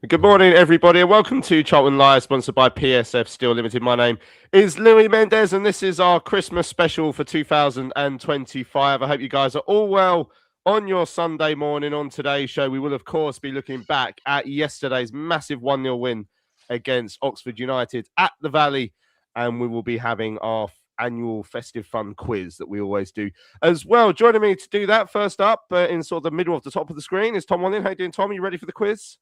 Good morning, everybody, and welcome to Charlton Live, sponsored by PSF Steel Limited. My name is Louis Mendez, and this is our Christmas special for 2025. I hope you guys are all well on your Sunday morning. On today's show, we will, of course, be looking back at yesterday's massive 1-0 win against Oxford United at the Valley, and we will be having our annual festive fun quiz that we always do as well. Joining me to do that, first up, in sort of the middle of the top of the screen, is Tom Wanlin. How you doing, Tom? Are you ready for the quiz?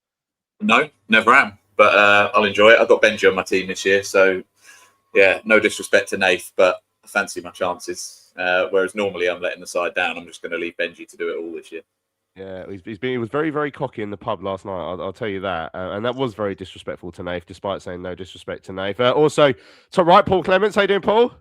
No, never am, but I'll enjoy it. I've got Benji on my team this year, so yeah, no disrespect to Nath, but I fancy my chances. Whereas normally I'm letting the side down. I'm just going to leave Benji to do it all this year. Yeah, he was very, very cocky in the pub last night. I'll tell you that, and that was very disrespectful to Nath, despite saying no disrespect to Nath. Also, top right, Paul Clements. How you doing, Paul?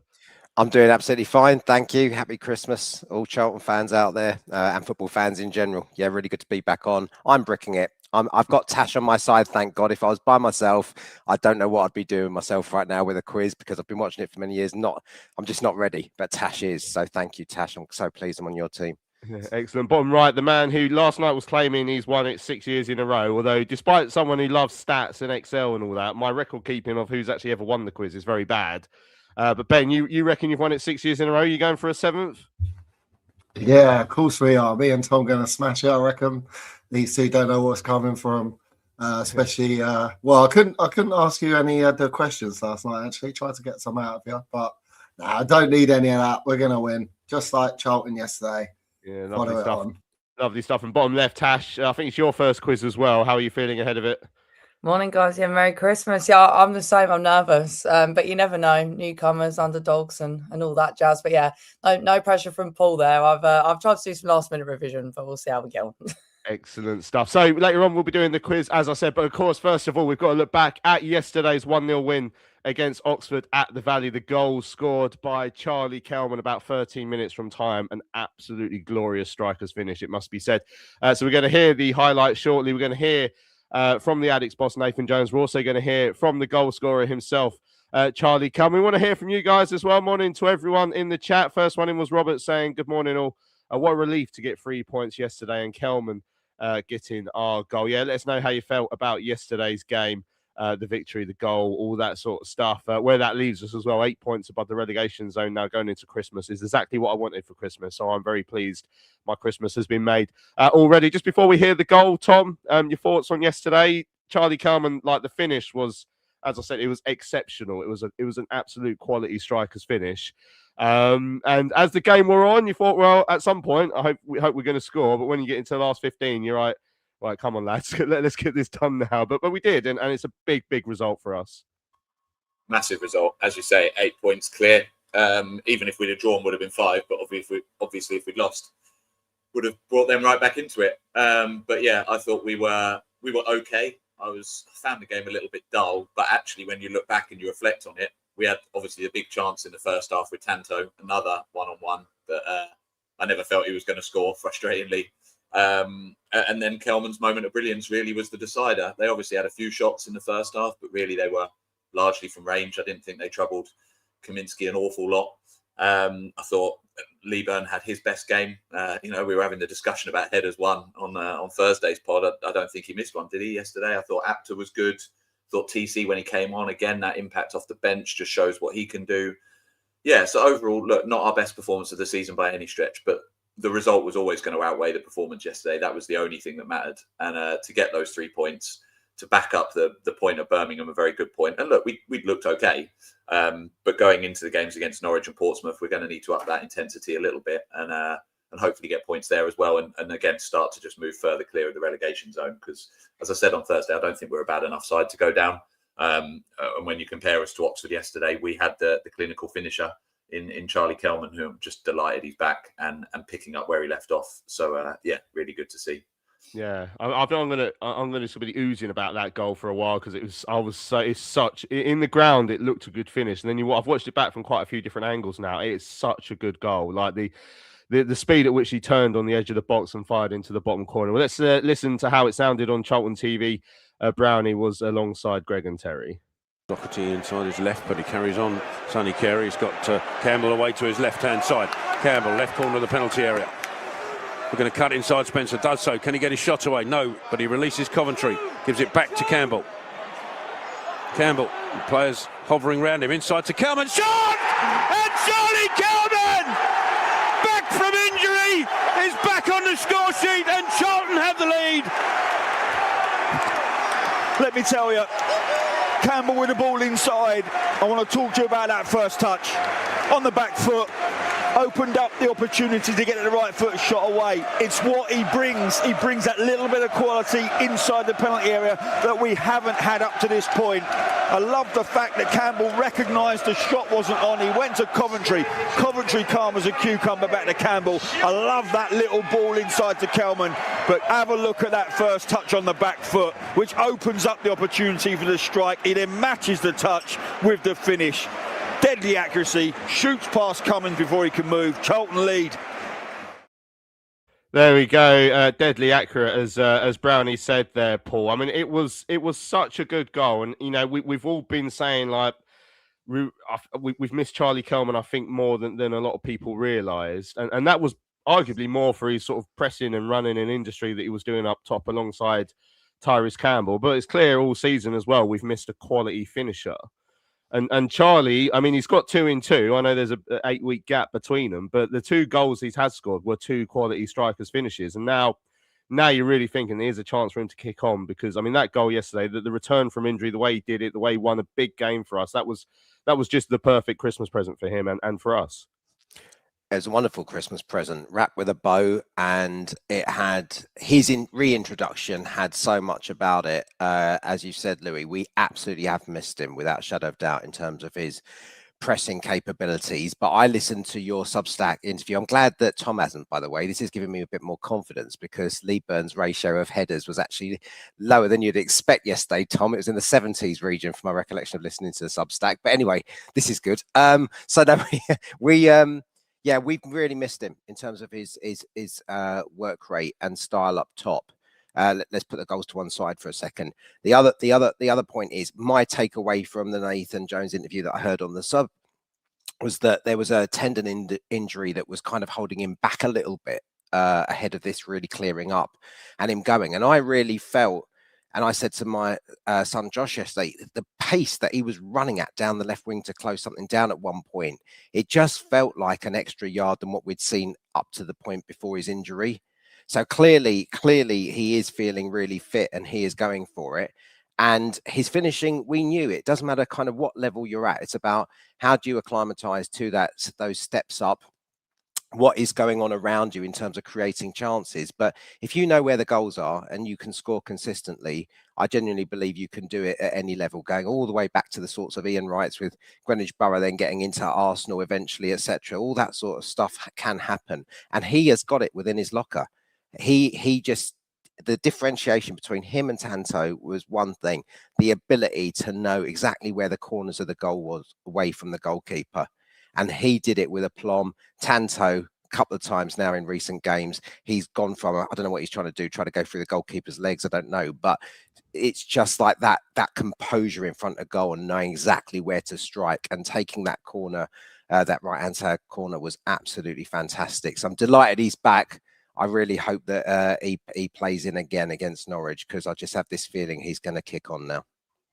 I'm doing absolutely fine, thank you. Happy Christmas, all Charlton fans out there, and football fans in general. Yeah, really good to be back on. I'm bricking it. I've got Tash on my side, thank God. If I was by myself, I don't know what I'd be doing myself right now with a quiz, because I've been watching it for many years. I'm just not ready, but Tash is. So thank you, Tash. I'm so pleased I'm on your team. Yeah, excellent. Bottom right, the man who last night was claiming he's won it 6 years in a row. Although, despite someone who loves stats and Excel and all that, my record keeping of who's actually ever won the quiz is very bad. But Ben, you reckon you've won it 6 years in a row? You going for a 7th? Yeah, of course we are. Me and Tom going to smash it, I reckon. These two don't know what's coming from, especially. Well, I couldn't ask you any of the questions last night. Actually, tried to get some out of you, but I don't need any of that. We're gonna win, just like Charlton yesterday. Yeah, lovely stuff. Lovely stuff. And bottom left, Tash. I think it's your first quiz as well. How are you feeling ahead of it? Morning, guys. Yeah, Merry Christmas. Yeah, I'm the same. I'm nervous, but you never know. Newcomers, underdogs, and all that jazz. But yeah, no pressure from Paul there. I've tried to do some last minute revision, but we'll see how we get on. Excellent stuff. So later on, we'll be doing the quiz, as I said. But of course, first of all, we've got to look back at yesterday's 1-0 win against Oxford at the Valley. The goal scored by Charlie Kelman about 13 minutes from time. An absolutely glorious striker's finish, it must be said. So we're going to hear the highlights shortly. We're going to hear from the Addicts boss, Nathan Jones. We're also going to hear from the goal scorer himself, Charlie Kelman. We want to hear from you guys as well. Morning to everyone in the chat. First one in was Robert saying, good morning all. What a relief to get 3 points yesterday, and Kelman getting our goal. Yeah, let us know how you felt about yesterday's game, the victory, the goal, all that sort of stuff. Where that leaves us as well, 8 points above the relegation zone now going into Christmas is exactly what I wanted for Christmas. So I'm very pleased my Christmas has been made already. Just before we hear the goal, Tom, your thoughts on yesterday? Charlie Kelman, like the finish was, as I said, it was exceptional. It was an absolute quality striker's finish. And as the game wore on, you thought, well, at some point, we hope we're going to score. But when you get into the last 15, you're right, come on, lads, let's get this done now. But we did, and it's a big result for us. Massive result, as you say, 8 points clear. Even if we'd have drawn, would have been 5. But obviously, if we'd lost, would have brought them right back into it. But yeah, I thought we were okay. I found the game a little bit dull, but actually, when you look back and you reflect on it, we had obviously a big chance in the first half with Tanto, another one-on-one that I never felt he was going to score, frustratingly. And then Kelman's moment of brilliance really was the decider. They obviously had a few shots in the first half, but really they were largely from range. I didn't think they troubled Kaminsky an awful lot. I thought Lee Byrne had his best game. We were having the discussion about headers won on Thursday's pod. I don't think he missed one, did he, yesterday? I thought Apter was good. Thought TC, when he came on, again, that impact off the bench just shows what he can do. Yeah, so overall, look, not our best performance of the season by any stretch, but the result was always going to outweigh the performance yesterday. That was the only thing that mattered. And to get those 3 points, to back up the point of Birmingham, a very good point. And look, we'd looked okay. But going into the games against Norwich and Portsmouth, we're going to need to up that intensity a little bit and hopefully get points there as well. And again, start to just move further clear of the relegation zone. Because as I said on Thursday, I don't think we're a bad enough side to go down. And when you compare us to Oxford yesterday, we had the clinical finisher in Charlie Kelman, who I'm just delighted he's back and picking up where he left off. So really good to see. Yeah, I'm gonna sort of be oozing about that goal for a while because it's such in the ground. It looked a good finish, and then I've watched it back from quite a few different angles now. It's such a good goal, like the speed at which he turned on the edge of the box and fired into the bottom corner. Well, let's listen to how it sounded on Charlton TV. Brownie was alongside Greg and Terry. Doherty inside his left, but he carries on. Sonny Carey, he's got Campbell away to his left-hand side. Campbell, left corner of the penalty area. We're going to cut inside. Spencer does so. Can he get his shot away? No, but he releases Coventry. Gives it back to Campbell. Campbell, players hovering around him. Inside to Kelman. Shot! And Charlie Kelman, back from injury, is back on the score sheet, and Charlton have the lead. Let me tell you, Campbell with the ball inside. I want to talk to you about that first touch. On the back foot, opened up the opportunity to get the right foot shot away. It's what he brings. He brings that little bit of quality inside the penalty area that we haven't had up to this point. I love the fact that Campbell recognised the shot wasn't on. He went to Coventry. Coventry calm as a cucumber back to Campbell. I love that little ball inside to Kelman. But have a look at that first touch on the back foot, which opens up the opportunity for the strike. He then matches the touch with the finish. Deadly accuracy, shoots past Cummins before he can move. Charlton lead. There we go. Deadly accurate, as Brownie said there, Paul. I mean, it was such a good goal, and we've all been saying like we've missed Charlie Kelman, I think, more than a lot of people realised, and that was arguably more for his sort of pressing and running in industry that he was doing up top alongside Tyrese Campbell. But it's clear all season as well we've missed a quality finisher. And Charlie, I mean, he's got 2 in 2. I know there's an 8-week gap between them, but the 2 goals he has scored were 2 quality strikers finishes. And now you're really thinking there's a chance for him to kick on, because I mean that goal yesterday, the return from injury, the way he did it, the way he won a big game for us, that was just the perfect Christmas present for him and for us. It was a wonderful Christmas present, wrapped with a bow, and it had his reintroduction had so much about it. As you said, Louis, we absolutely have missed him without a shadow of doubt in terms of his pressing capabilities. But I listened to your Substack interview. I'm glad that Tom hasn't, by the way. This is giving me a bit more confidence, because Lee Byrne's ratio of headers was actually lower than you'd expect yesterday, Tom. It was in the 70s region from my recollection of listening to the Substack. But anyway, this is good. We've really missed him in terms of his work rate and style up top. Let's put the goals to one side for a second. The other point is, my takeaway from the Nathan Jones interview that I heard on the sub was that there was a tendon injury that was kind of holding him back a little bit ahead of this really clearing up and him going. And I really felt, and I said to my son Josh yesterday, the pace that he was running at down the left wing to close something down at one point, it just felt like an extra yard than what we'd seen up to the point before his injury. So clearly he is feeling really fit and he is going for it. And his finishing, we knew it doesn't matter kind of what level you're at. It's about how do you acclimatize to those steps up. What is going on around you in terms of creating chances. But if you know where the goals are and you can score consistently, I genuinely believe you can do it at any level, going all the way back to the sorts of Ian Wrights with Greenwich Borough, then getting into Arsenal eventually, etc. All that sort of stuff can happen. And he has got it within his locker. He just, the differentiation between him and Tanto was one thing, the ability to know exactly where the corners of the goal was away from the goalkeeper. And he did it with aplomb. Tanto couple of times now in recent games. He's gone from, I don't know what he's trying to do, try to go through the goalkeeper's legs, I don't know, but it's just like that composure in front of goal and knowing exactly where to strike, and taking that corner, that right-hand side corner was absolutely fantastic. So I'm delighted he's back. I really hope that he plays in again against Norwich, because I just have this feeling he's going to kick on now.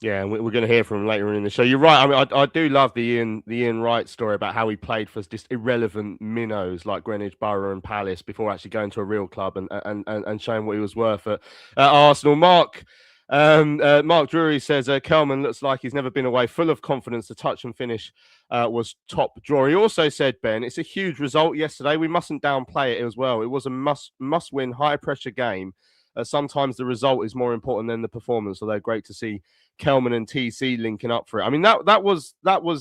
Yeah, and we're going to hear from him later in the show. You're right. I mean, I do love the Ian Wright story about how he played for just irrelevant minnows like Greenwich Borough and Palace before actually going to a real club and showing what he was worth at Arsenal. Mark Drury says Kelman looks like he's never been away, full of confidence. The touch and finish was top draw. He also said, Ben, it's a huge result yesterday. We mustn't downplay it as well. It was a must win, high pressure game. Sometimes the result is more important than the performance. Although great to see Kelman and TC linking up for it. I mean, that was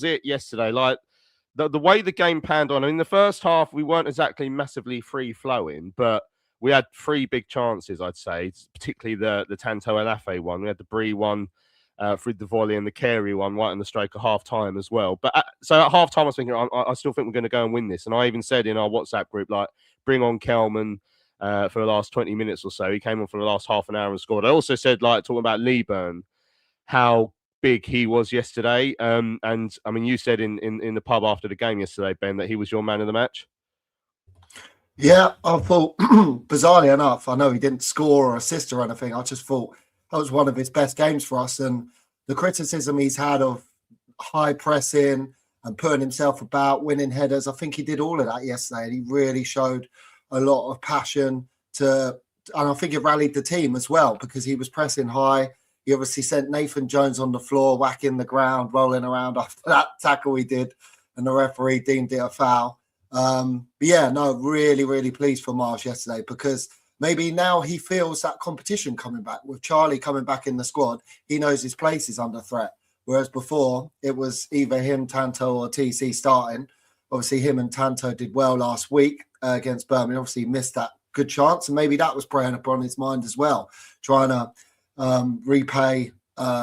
it yesterday. Like the way the game panned on. I mean, the first half we weren't exactly massively free flowing, but we had 3 big chances, I'd say, particularly the Tanto Elafe one. We had the Bree one, Frid the volley, and the Carey one right in the stroke of half time as well. But so at half time, I was thinking, I still think we're going to go and win this. And I even said in our WhatsApp group, like, bring on Kelman for the last 20 minutes or so. He came on for the last half an hour and scored. I also said, like, talking about Leeburn, how big he was yesterday. And I mean, you said in the pub after the game yesterday, Ben, that he was your man of the match. Yeah, I thought, bizarrely enough, I know he didn't score or assist or anything. I just thought that was one of his best games for us. And the criticism he's had of high pressing and putting himself about, winning headers, I think he did all of that yesterday. And he really showed a lot of passion and I think it rallied the team as well, because he was pressing high. He obviously sent Nathan Jones on the floor, whacking the ground, rolling around after that tackle he did, and the referee deemed it a foul. But yeah, no, really, really pleased for Marsh yesterday, because maybe now he feels that competition coming back. With Charlie coming back in the squad, he knows his place is under threat. Whereas before, it was either him, Tanto, or TC starting. Obviously, him and Tanto did well last week against Birmingham. Obviously, he missed that good chance, and maybe that was preying upon his mind as well, trying to repay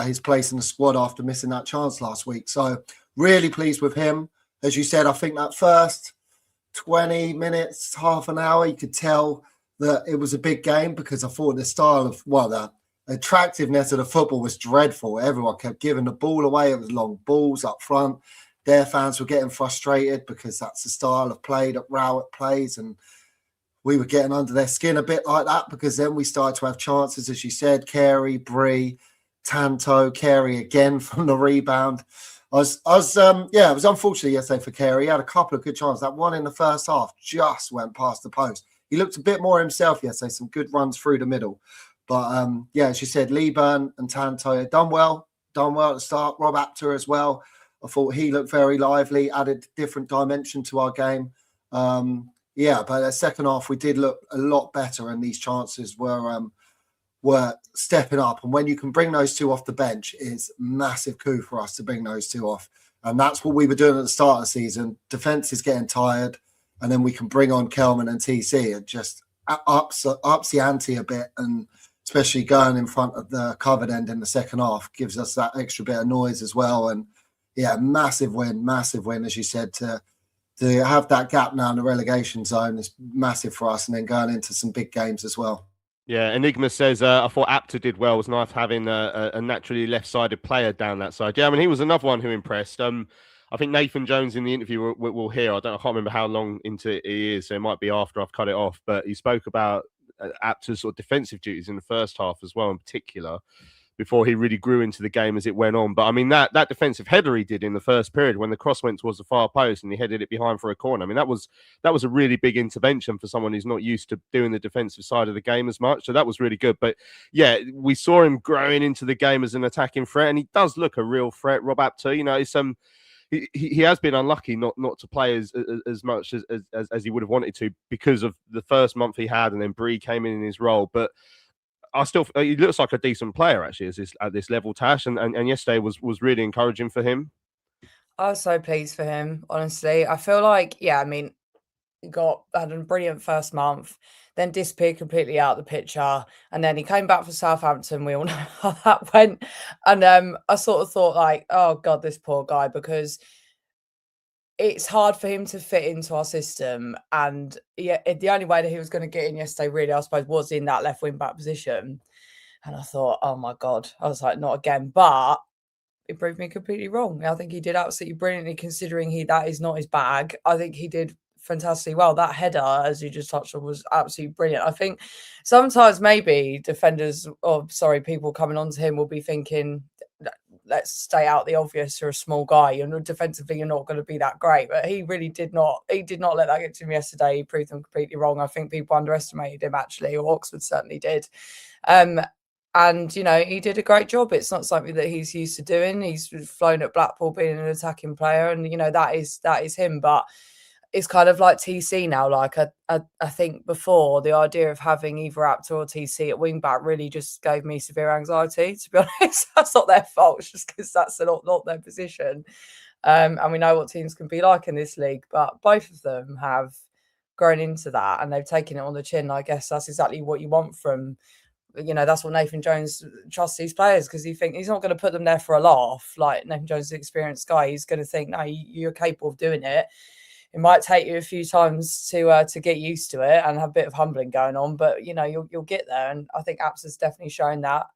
his place in the squad after missing that chance last week. So really pleased with him. As you said, I think that first 20 minutes, half an hour, you could tell that it was a big game, because I thought the style of, the attractiveness of the football was dreadful. Everyone kept giving the ball away. It was long balls up front. Their fans were getting frustrated because that's the style of play that Rowett plays, and we were getting under their skin a bit like that, because then we started to have chances, as you said, Carey, Bree, Tanto, Carey again from the rebound. It was unfortunate yesterday for Carey. He had a couple of good chances. That one in the first half just went past the post. He looked a bit more himself yesterday, some good runs through the middle. But as you said, Leeburn and Tanto done well at the start. Rob Apter as well. I thought he looked very lively, added different dimension to our game. But the second half we did look a lot better, and these chances were stepping up. And when you can bring those two off the bench, it's a massive coup for us to bring those two off. And that's what we were doing at the start of the season. Defence is getting tired, and then we can bring on Kelman and TC. It just ups the ante a bit, and especially going in front of the covered end in the second half gives us that extra bit of noise as well. And massive win, as you said, to have that gap now in the relegation zone is massive for us, and then going into some big games as well. Yeah, Enigma says, I thought Apter did well. It was nice having a naturally left-sided player down that side. Yeah, I mean, he was another one who impressed. I think Nathan Jones in the interview we'll hear. I can't remember how long into it he is, so it might be after I've cut it off. But he spoke about Apter's sort of defensive duties in the first half as well, in particular, before he really grew into the game as it went on. But I mean, that defensive header he did in the first period when the cross went towards the far post and he headed it behind for a corner. I mean, that was a really big intervention for someone who's not used to doing the defensive side of the game as much. So that was really good. But yeah, we saw him growing into the game as an attacking threat, and he does look a real threat. Rob Apter, it's he has been unlucky not to play as much as he would have wanted to, because of the first month he had, and then Bree came in his role. But he looks like a decent player actually at this level, Tash, and yesterday was really encouraging for him. I was so pleased for him, honestly. I feel like, he had a brilliant first month, then disappeared completely out of the picture, and then he came back for Southampton. We all know how that went. And I sort of thought, like, oh God, this poor guy, because it's hard for him to fit into our system. And the only way that he was going to get in yesterday, really, I suppose, was in that left wing back position. And I thought, oh my God, I was like, not again. But it proved me completely wrong. I think he did absolutely brilliantly, considering that is not his bag. I think he did fantastically well. That header, as you just touched on, was absolutely brilliant. I think sometimes maybe defenders, people coming onto him will be thinking, let's stay out the obvious. You're a small guy. Defensively, you're not going to be that great. But he really did not. He did not let that get to him yesterday. He proved them completely wrong. I think people underestimated him, actually, or Oxford certainly did. And, he did a great job. It's not something that he's used to doing. He's flown at Blackpool being an attacking player. And, that is him. But it's kind of like TC now. Like, I think before, the idea of having either Apter or TC at wing-back really just gave me severe anxiety, to be honest. That's not their fault. It's just because that's not their position. And we know what teams can be like in this league. But both of them have grown into that, and they've taken it on the chin. I guess that's exactly what you want from... that's what Nathan Jones trusts these players, because he thinks he's not going to put them there for a laugh. Like, Nathan Jones is an experienced guy. He's going to think, no, you're capable of doing it. It might take you a few times to get used to it and have a bit of humbling going on, but you'll get there. And I think Apps has definitely shown that.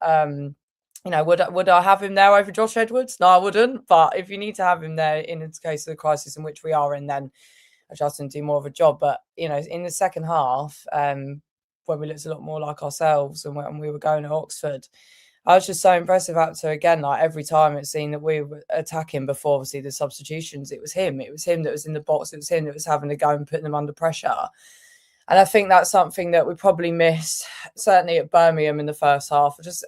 Would I have him there over Josh Edwards? No, I wouldn't. But if you need to have him there in the case of the crisis in which we are in, then Justin do more of a job. But in the second half, when we looked a lot more like ourselves and when we were going to Oxford, I was just so impressive Apter again. Like, every time it seemed that we were attacking before, obviously, the substitutions, it was him. It was him that was in the box. It was him that was having to go and putting them under pressure. And I think that's something that we probably missed, certainly at Birmingham in the first half. Just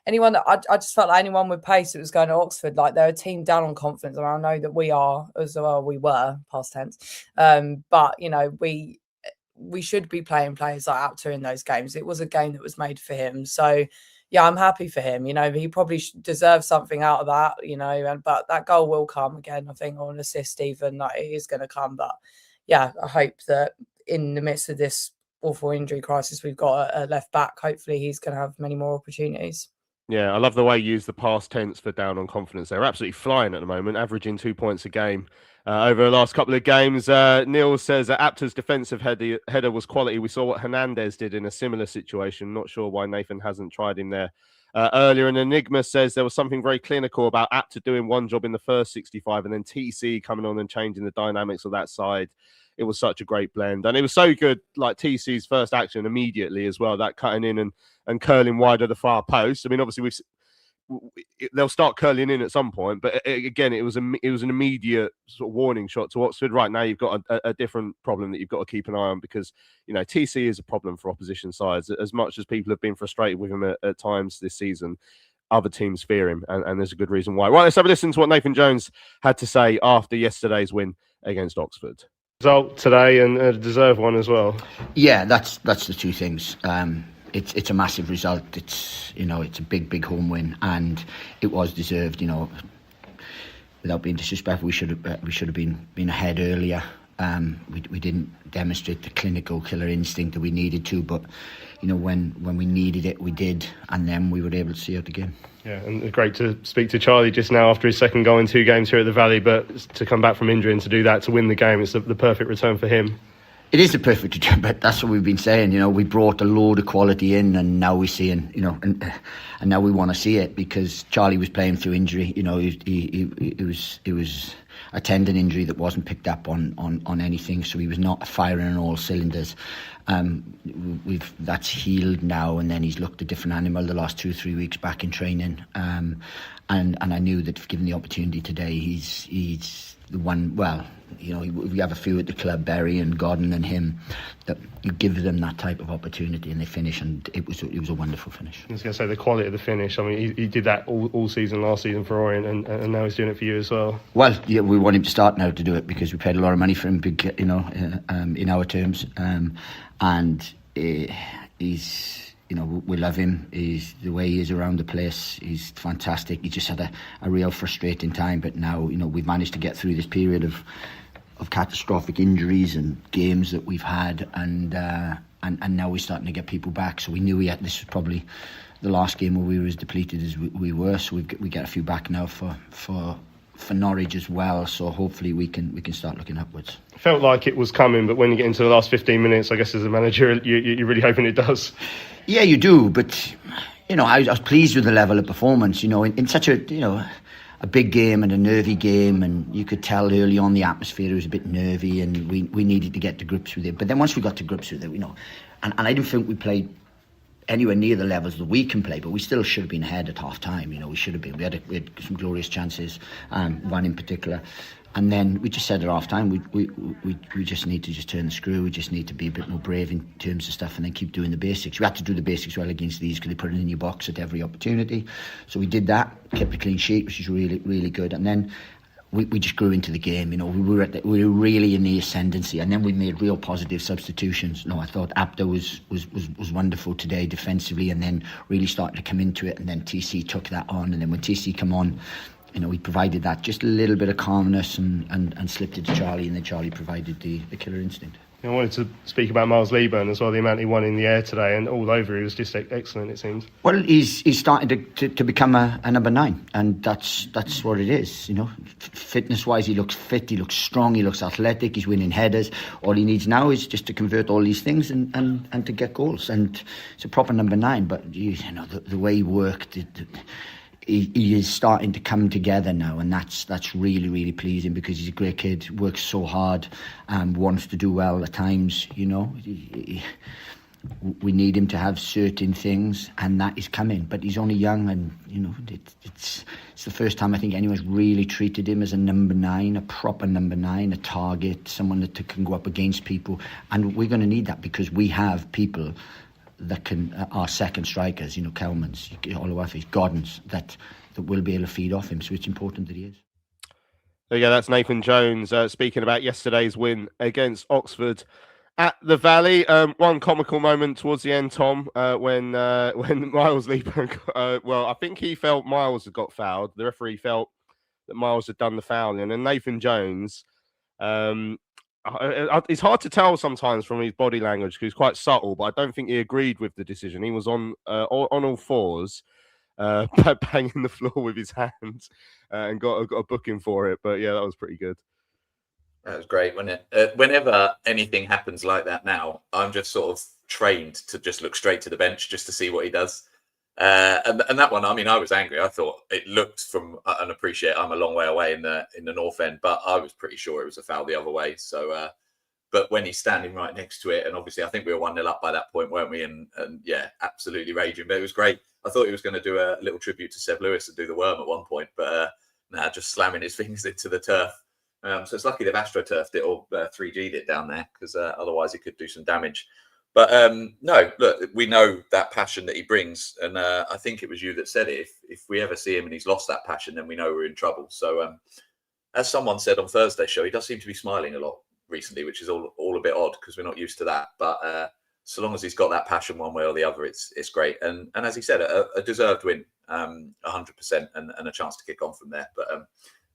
anyone that I just felt like anyone with pace that was going to Oxford, like, they're a team down on confidence. And I know that we are as well. We were, past tense. But, we should be playing players like Apter in those games. It was a game that was made for him. So, yeah, I'm happy for him. He probably deserves something out of that, but that goal will come again, I think, or an assist even. Like, it is going to come. But, yeah, I hope that in the midst of this awful injury crisis, we've got a left back. Hopefully he's going to have many more opportunities. Yeah, I love the way you use the past tense for down on confidence. They're absolutely flying at the moment, averaging 2 points a game. Over the last couple of games, Neil says that Apter's defensive header was quality. We saw what Hernandez did in a similar situation. Not sure why Nathan hasn't tried him there earlier. And Enigma says there was something very clinical about Apter doing one job in the first 65 and then TC coming on and changing the dynamics of that side. It was such a great blend. And it was so good, like TC's first action immediately as well, that cutting in and curling wide of the far post. I mean, obviously, they'll start curling in at some point, but again, it was an immediate sort of warning shot to Oxford. Right now, you've got a different problem that you've got to keep an eye on, because TC is a problem for opposition sides. As much as people have been frustrated with him at times this season, other teams fear him, and there's a good reason why. Right, let's have a listen to what Nathan Jones had to say after yesterday's win against Oxford. Result today, and a deserved one as well. Yeah, that's the two things. It's a massive result. It's it's a big home win, and it was deserved. Without being disrespectful, we should have been ahead earlier. We didn't demonstrate the clinical killer instinct that we needed to, but when we needed it, we did, and then we were able to see out the game. Yeah, and great to speak to Charlie just now after his second goal in 2 games here at the Valley, but to come back from injury and to do that, to win the game, it's the perfect return for him. It is the perfect return, but that's what we've been saying. We brought a load of quality in, and now we're seeing, and now we want to see it, because Charlie was playing through injury. It was a tendon injury that wasn't picked up on anything, so he was not firing on all cylinders. That's healed now, and then he's looked a different animal the last 2-3 weeks back in training. And I knew that if given the opportunity today, he's the one. Well, we have a few at the club, Barry and Gordon and him, that you give them that type of opportunity and they finish, and it was a wonderful finish. I was going to say, the quality of the finish. I mean, he did that all season last season for Orient, and now he's doing it for you as well. Well, yeah, we want him to start now to do it, because we paid a lot of money for him, in our terms, and he's. We love him. He's the way he is around the place. He's fantastic. He just had a real frustrating time, but now we've managed to get through this period of catastrophic injuries and games that we've had, and now we're starting to get people back. So we knew this was probably the last game where we were as depleted as we were. So we get a few back now for for Norwich as well. So hopefully we can start looking upwards. Felt like it was coming, but when you get into the last 15 minutes, I guess as a manager, you're really hoping it does. Yeah, you do, but I was pleased with the level of performance. In such a big game and a nervy game, and you could tell early on the atmosphere was a bit nervy, and we needed to get to grips with it. But then once we got to grips with it, and I didn't think we played anywhere near the levels that we can play, but we still should have been ahead at half time. We should have been. We had some glorious chances, one in particular. And then we just said at half time, we just need to just turn the screw. We just need to be a bit more brave in terms of stuff, and then keep doing the basics. We had to do the basics well against these because they put it in your box at every opportunity. So we did that, kept a clean sheet, which is really, really good. And then we just grew into the game. We were really in the ascendancy, and then we made real positive substitutions. I thought Abda was wonderful today defensively, and then really started to come into it. And then TC took that on, and then when TC come on, we provided that just a little bit of calmness and slipped it to Charlie, and then Charlie provided the killer instinct. I wanted to speak about Miles Leaburn as well, the amount he won in the air today, and all over he was just excellent, it seems. Well, he's starting to become a number 9, and that's what it is. Fitness-wise, he looks fit, he looks strong, he looks athletic, he's winning headers. All he needs now is just to convert all these things and to get goals, and it's a proper number 9. But the way he worked, he is starting to come together now, and that's really, really pleasing, because he's a great kid, works so hard, wants to do well at times. We need him to have certain things, and that is coming. But he's only young, and it's the first time I think anyone's really treated him as a number 9, a proper number 9, a target, someone that can go up against people, and we're going to need that because we have people that can are second strikers, Kelmans, Oluwafis, Gordons, that will be able to feed off him. So it's important that he is. There you go. That's Nathan Jones speaking about yesterday's win against Oxford at the Valley. One comical moment towards the end, Tom, when Miles Leaburn. I think he felt Miles had got fouled. The referee felt that Miles had done the fouling, and Nathan Jones. It's hard to tell sometimes from his body language because he's quite subtle, but I don't think he agreed with the decision. He was on all fours, banging the floor with his hands, and got a booking for it. But yeah, that was pretty good. That was great, wasn't it? Whenever anything happens like that now, I'm just sort of trained to just look straight to the bench just to see what he does. And that one, I was angry. I thought it looked from, and appreciate I'm a long way away in the north end, but I was pretty sure it was a foul the other way. So, but when he's standing right next to it, and obviously I think we were 1-0 up by that point, weren't we? And yeah, absolutely raging. But it was great. I thought he was going to do a little tribute to Seb Lewis and do the worm at one point, but just slamming his fingers into the turf. So it's lucky they've AstroTurfed it or 3G'd it down there, because otherwise it could do some damage. But no, look, we know that passion that he brings, and I think it was you that said it. If we ever see him and he's lost that passion, then we know we're in trouble. So, as someone said on Thursday's show, he does seem to be smiling a lot recently, which is all a bit odd because we're not used to that. But so long as he's got that passion one way or the other, it's great. And as he said, a deserved win, 100%, and a chance to kick on from there. But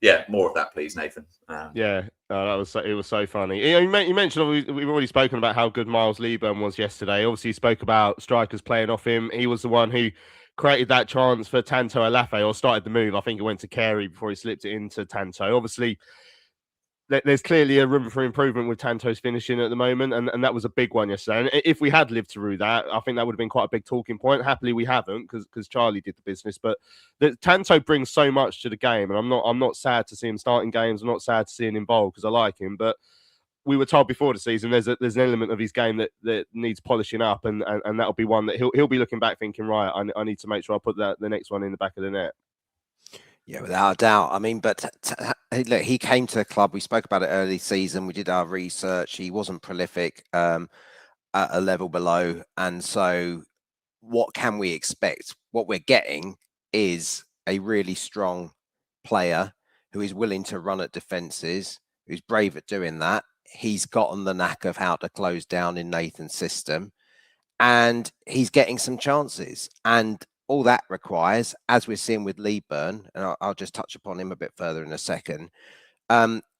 yeah, more of that, please, Nathan. It was so funny. You mentioned we've already spoken about how good Miles Leaburn was yesterday. Obviously, he spoke about strikers playing off him. He was the one who created that chance for Tanto Alafe, or started the move. I think it went to Carey before he slipped it into Tanto. Obviously, there's clearly a room for improvement with Tanto's finishing at the moment, and that was a big one yesterday. And if we had lived through that, I think that would have been quite a big talking point. Happily, we haven't, because Charlie did the business. But Tanto brings so much to the game, and I'm not sad to see him starting games. I'm not sad to see him involved because I like him. But we were told before the season there's an element of his game that needs polishing up, and that'll be one that he'll be looking back thinking, right, I need to make sure I put the next one in the back of the net. Yeah, without a doubt. I mean, but look, he came to the club. We spoke about it early season. We did our research. He wasn't prolific at a level below. And so what can we expect? What we're getting is a really strong player who is willing to run at defences, who's brave at doing that. He's gotten the knack of how to close down in Nathan's system, and he's getting some chances. And all that requires, as we're seeing with Leaburn, and I'll just touch upon him a bit further in a second,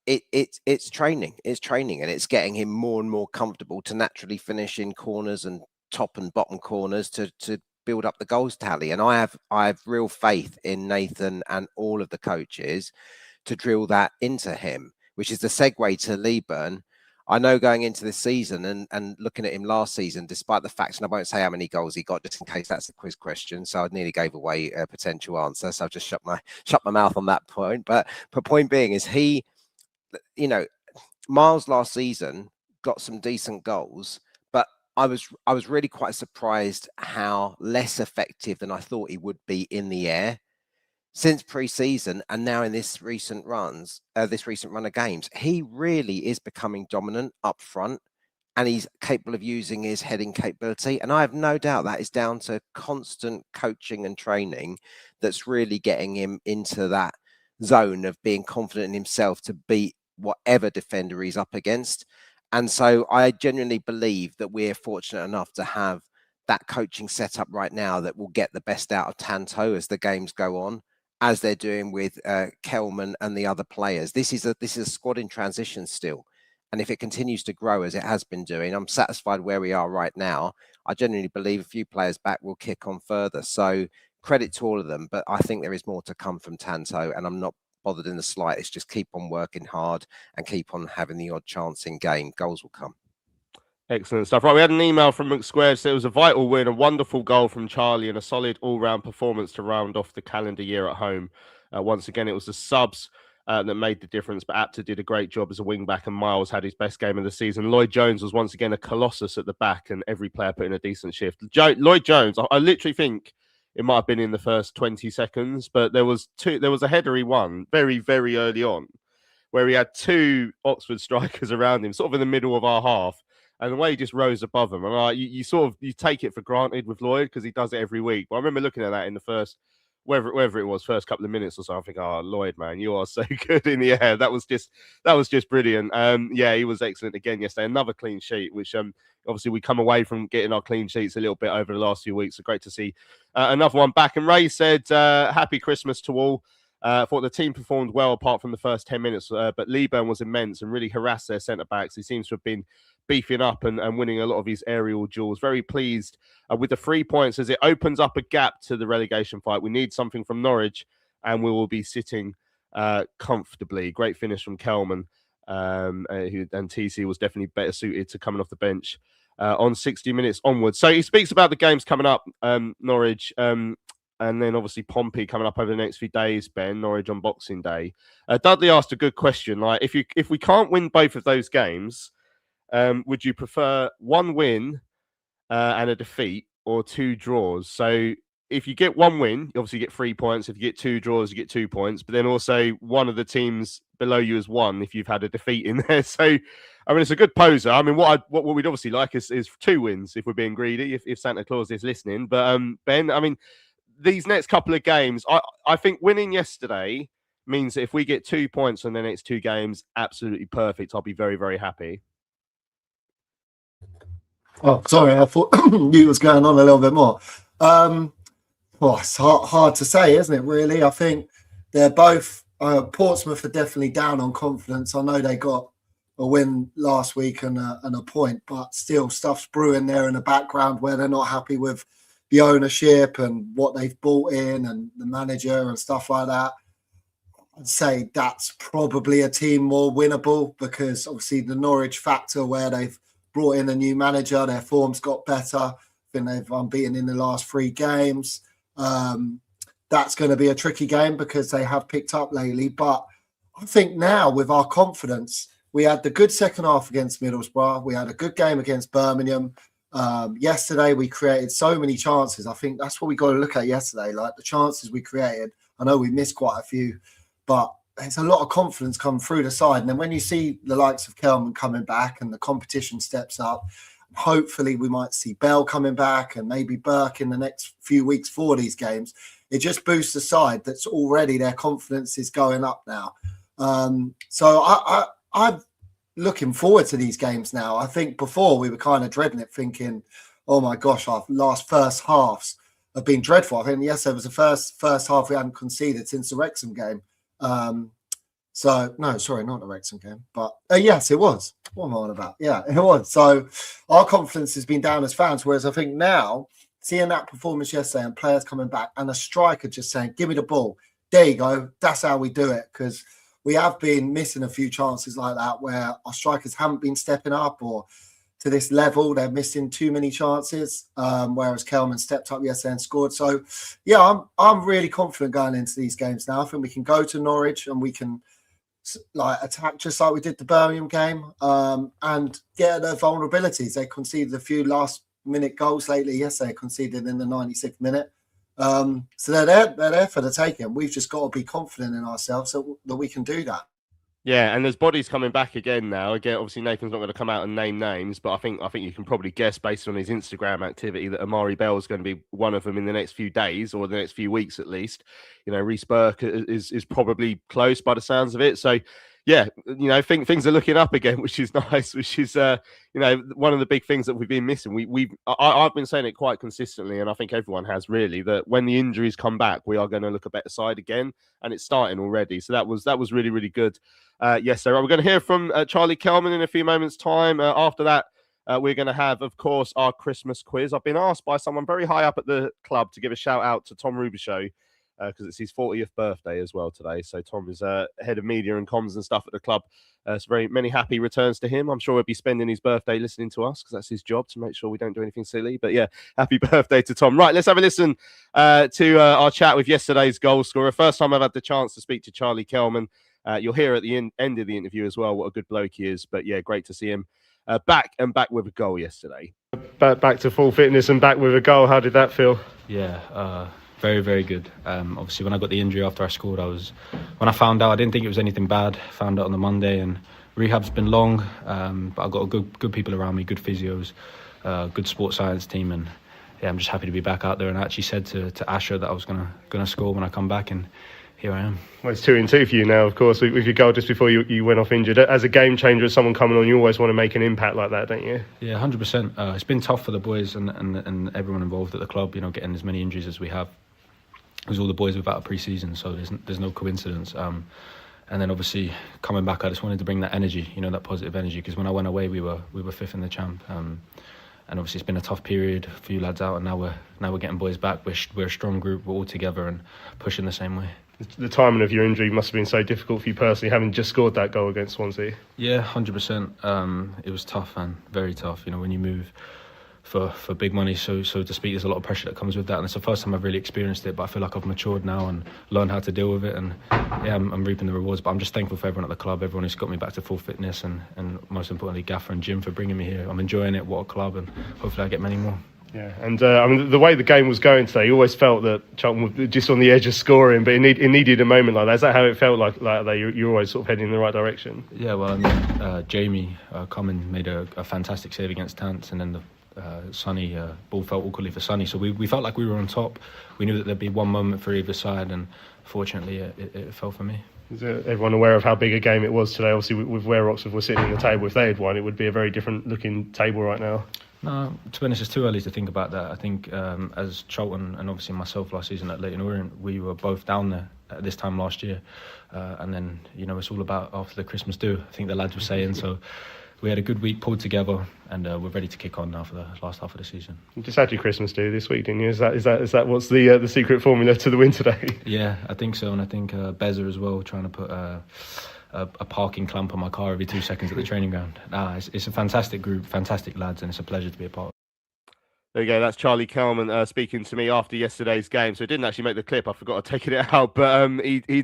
it's training. It's training, and it's getting him more and more comfortable to naturally finish in corners and top and bottom corners to build up the goals tally. And I have real faith in Nathan and all of the coaches to drill that into him, which is the segue to Leeburn. I know going into this season and looking at him last season, despite the fact, and I won't say how many goals he got, just in case that's a quiz question. So I nearly gave away a potential answer. So I've just shut my mouth on that point. But point being is he, you know, Miles last season got some decent goals, but I was really quite surprised how less effective than I thought he would be in the air. Since pre-season and now in this recent run of games, he really is becoming dominant up front, and he's capable of using his heading capability. And I have no doubt that is down to constant coaching and training that's really getting him into that zone of being confident in himself to beat whatever defender he's up against. And so I genuinely believe that we're fortunate enough to have that coaching setup right now that will get the best out of Tanto as the games go on, as they're doing with Kelman and the other players. This is a squad in transition still. And if it continues to grow as it has been doing, I'm satisfied where we are right now. I genuinely believe a few players back will kick on further. So credit to all of them, but I think there is more to come from Tanto, and I'm not bothered in the slightest. Just keep on working hard and keep on having the odd chance in game. Goals will come. Excellent stuff. Right, we had an email from McSquared. So it was a vital win, a wonderful goal from Charlie, and a solid all-round performance to round off the calendar year at home. Once again, it was the subs that made the difference, but Apter did a great job as a wing-back, and Miles had his best game of the season. Lloyd Jones was once again a colossus at the back, and every player put in a decent shift. Lloyd Jones, I literally think it might have been in the first 20 seconds, but there was a header he won very, very early on, where he had two Oxford strikers around him, sort of in the middle of our half. And the way he just rose above them, and you take it for granted with Lloyd because he does it every week. But I remember looking at that in the first, whether it was first couple of minutes or so, I think, oh Lloyd, man, you are so good in the air. That was just brilliant. Yeah, he was excellent again yesterday. Another clean sheet, which obviously we come away from getting our clean sheets a little bit over the last few weeks. So great to see another one back. And Ray said, "Happy Christmas to all." Thought the team performed well apart from the first 10 minutes, but Leeburn was immense and really harassed their centre backs. He seems to have been beefing up and winning a lot of his aerial duels. Very pleased with the 3 points as it opens up a gap to the relegation fight. We need something from Norwich and we will be sitting comfortably. Great finish from Kelman, and TC was definitely better suited to coming off the bench on 60 minutes onwards. So he speaks about the games coming up, Norwich, and then obviously Pompey coming up over the next few days, Ben, Norwich on Boxing Day. Dudley asked a good question. Like, if we can't win both of those games, would you prefer one win and a defeat or two draws? So if you get one win, you obviously get 3 points. If you get two draws, you get 2 points. But then also one of the teams below you has won if you've had a defeat in there. So, I mean, it's a good poser. I mean, what we'd obviously like is 2 wins if we're being greedy, if Santa Claus is listening. But Ben, I mean, these next couple of games, I think winning yesterday means that if we get 2 points on the next 2 games, absolutely perfect. I'll be very, very happy. Oh, sorry, I thought you was going on a little bit more. Well, it's hard to say, isn't it, really? I think they're both, Portsmouth are definitely down on confidence. I know they got a win last week and a point, but still stuff's brewing there in the background where they're not happy with the ownership and what they've bought in and the manager and stuff like that. I'd say that's probably a team more winnable because obviously the Norwich factor where they've brought in a new manager, their form's got better. I think they've unbeaten in the last 3 games. That's going to be a tricky game because they have picked up lately. But I think now with our confidence, we had the good second half against Middlesbrough. We had a good game against Birmingham. Yesterday, we created so many chances. I think that's what we got to look at yesterday, like the chances we created. I know we missed quite a few, but there's a lot of confidence come through the side. And then when you see the likes of Kelman coming back and the competition steps up, hopefully we might see Bell coming back and maybe Burke in the next few weeks for these games. It just boosts the side that's already their confidence is going up now. So I'm looking forward to these games now. I think before we were kind of dreading it, thinking, oh my gosh, our last first halves have been dreadful. I think yesterday was the first half we hadn't conceded since the Wrexham game. So no, sorry, not the Wrexham game, but yes, it was. What am I on about? Yeah, it was. So our confidence has been down as fans, whereas I think now seeing that performance yesterday and players coming back and a striker just saying, "Give me the ball." There you go. That's how we do it. Because we have been missing a few chances like that where our strikers haven't been stepping up, or to this level, they're missing too many chances. Whereas Kelman stepped up yesterday and scored. So, yeah, I'm really confident going into these games now. I think we can go to Norwich and we can attack just like we did the Birmingham game, and get their vulnerabilities. They conceded a few last-minute goals lately. Yesterday, conceded in the 96th minute. So they're there for the taking. We've just got to be confident in ourselves that we can do that. Yeah, and there's bodies coming back again now. Again, obviously Nathan's not going to come out and name names, but I think you can probably guess based on his Instagram activity that Amari Bell is going to be one of them in the next few days or the next few weeks at least. Reece Burke is probably close by the sounds of it. So, yeah, things are looking up again, which is nice. Which is one of the big things that we've been missing. I've been saying it quite consistently, and I think everyone has really, that when the injuries come back, we are going to look a better side again, and it's starting already. So that was really, really good. Yes, so we're going to hear from Charlie Kelman in a few moments' time. After that, we're going to have, of course, our Christmas quiz. I've been asked by someone very high up at the club to give a shout out to Tom Rubishow because it's his 40th birthday as well today. So Tom is head of media and comms and stuff at the club. So very many happy returns to him. I'm sure he'll be spending his birthday listening to us because that's his job to make sure we don't do anything silly. But yeah, happy birthday to Tom. Right, let's have a listen to our chat with yesterday's goal scorer. First time I've had the chance to speak to Charlie Kelman. You'll hear at the end of the interview as well what a good bloke he is. But yeah, great to see him back with a goal yesterday. Back to full fitness and back with a goal. How did that feel? Yeah, very, very good. Obviously, when I got the injury after I scored, when I found out, I didn't think it was anything bad. Found out on the Monday, and rehab's been long, but I've got good people around me, good physios, good sports science team, and yeah, I'm just happy to be back out there. And I actually said to Asher that I was gonna score when I come back, and here I am. Well, it's 2-2 for you now, of course, with your goal just before you went off injured. As a game changer, as someone coming on, you always want to make an impact like that, don't you? Yeah, 100%. It's been tough for the boys and everyone involved at the club, getting as many injuries as we have. Because all the boys without a pre-season, so there's no coincidence. And then obviously coming back, I just wanted to bring that energy, that positive energy. Because when I went away, we were fifth in the champ. And obviously it's been a tough period, a few lads out, and now we're getting boys back. We're a strong group, we're all together and pushing the same way. The timing of your injury must have been so difficult for you personally, having just scored that goal against Swansea. Yeah, 100%. It was tough, man, very tough. When you move for big money, so to speak, there's a lot of pressure that comes with that, and it's the first time I've really experienced it. But I feel like I've matured now and learned how to deal with it, and yeah, I'm reaping the rewards. But I'm just thankful for everyone at the club, everyone who's got me back to full fitness, and most importantly, Gaffer and Jim for bringing me here. I'm enjoying it. What a club, and hopefully I get many more. Yeah, and the way the game was going today, you always felt that Charlton was just on the edge of scoring, but it needed a moment like that. Is that how it felt like that? You're always sort of heading in the right direction? Yeah, well, Jamie Kelman made a fantastic save against Tants, and then Sonny ball fell awkwardly for Sonny. So we felt like we were on top. We knew that there'd be one moment for either side, and fortunately it fell for me. Is everyone aware of how big a game it was today? Obviously, with where Oxford were sitting in the table, if they had won, it would be a very different looking table right now. No, to be honest, it's too early to think about that. I think as Charlton and obviously myself last season at Leighton Orient, we were both down there at this time last year. And then, it's all about after the Christmas do, I think the lads were saying. So we had a good week pulled together, and we're ready to kick on now for the last half of the season. You just had your Christmas do this week, didn't you? Is that what's the secret formula to the win today? Yeah, I think so. And I think Beza as well, trying to put a parking clamp on my car every 2 seconds at the training ground. It's a fantastic group, fantastic lads, and it's a pleasure to be a part of. There you go. That's Charlie Kelman speaking to me after yesterday's game. So it didn't actually make the clip. I forgot to take it out, but he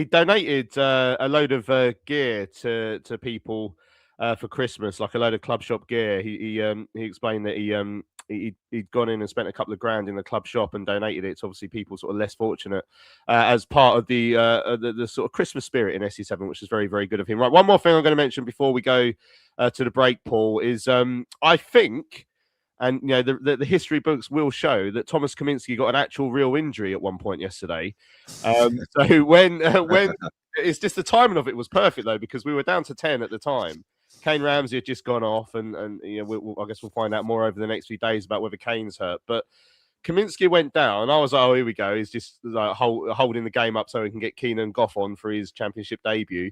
donated a load of gear to people for Christmas, like a load of club shop gear. He explained that he'd gone in and spent a couple of grand in the club shop and donated it to obviously people sort of less fortunate as part of the sort of Christmas spirit in SC7, which is very, very good of him. Right, one more thing I'm going to mention before we go to the break, Paul, is I think, and the history books will show that Thomas Kaminski got an actual real injury at one point yesterday. So when it's just the timing of it was perfect though, because we were down to 10 at the time. Kane Ramsey had just gone off, and I guess we'll find out more over the next few days about whether Kane's hurt. But Kaminski went down. I was like, oh, here we go. He's just like holding the game up so he can get Keenan Goff on for his championship debut.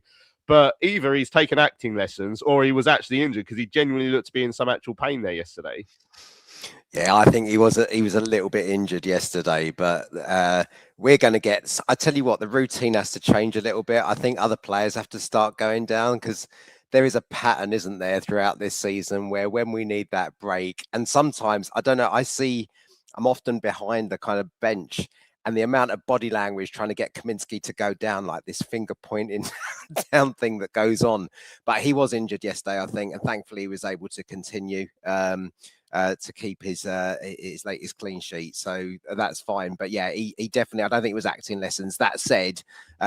But either he's taken acting lessons or he was actually injured, because he genuinely looked to be in some actual pain there yesterday. Yeah, I think he was a little bit injured yesterday, but we're going to get. I tell you what, the routine has to change a little bit. I think other players have to start going down because there is a pattern, isn't there, throughout this season where when we need that break, and sometimes I don't know. I'm often behind the kind of bench. And the amount of body language trying to get Kaminsky to go down, like this finger pointing down thing that goes on. But he was injured yesterday, I think, and thankfully he was able to continue to keep his latest clean sheet. So that's fine. But yeah, he definitely, I don't think it was acting lessons. That said,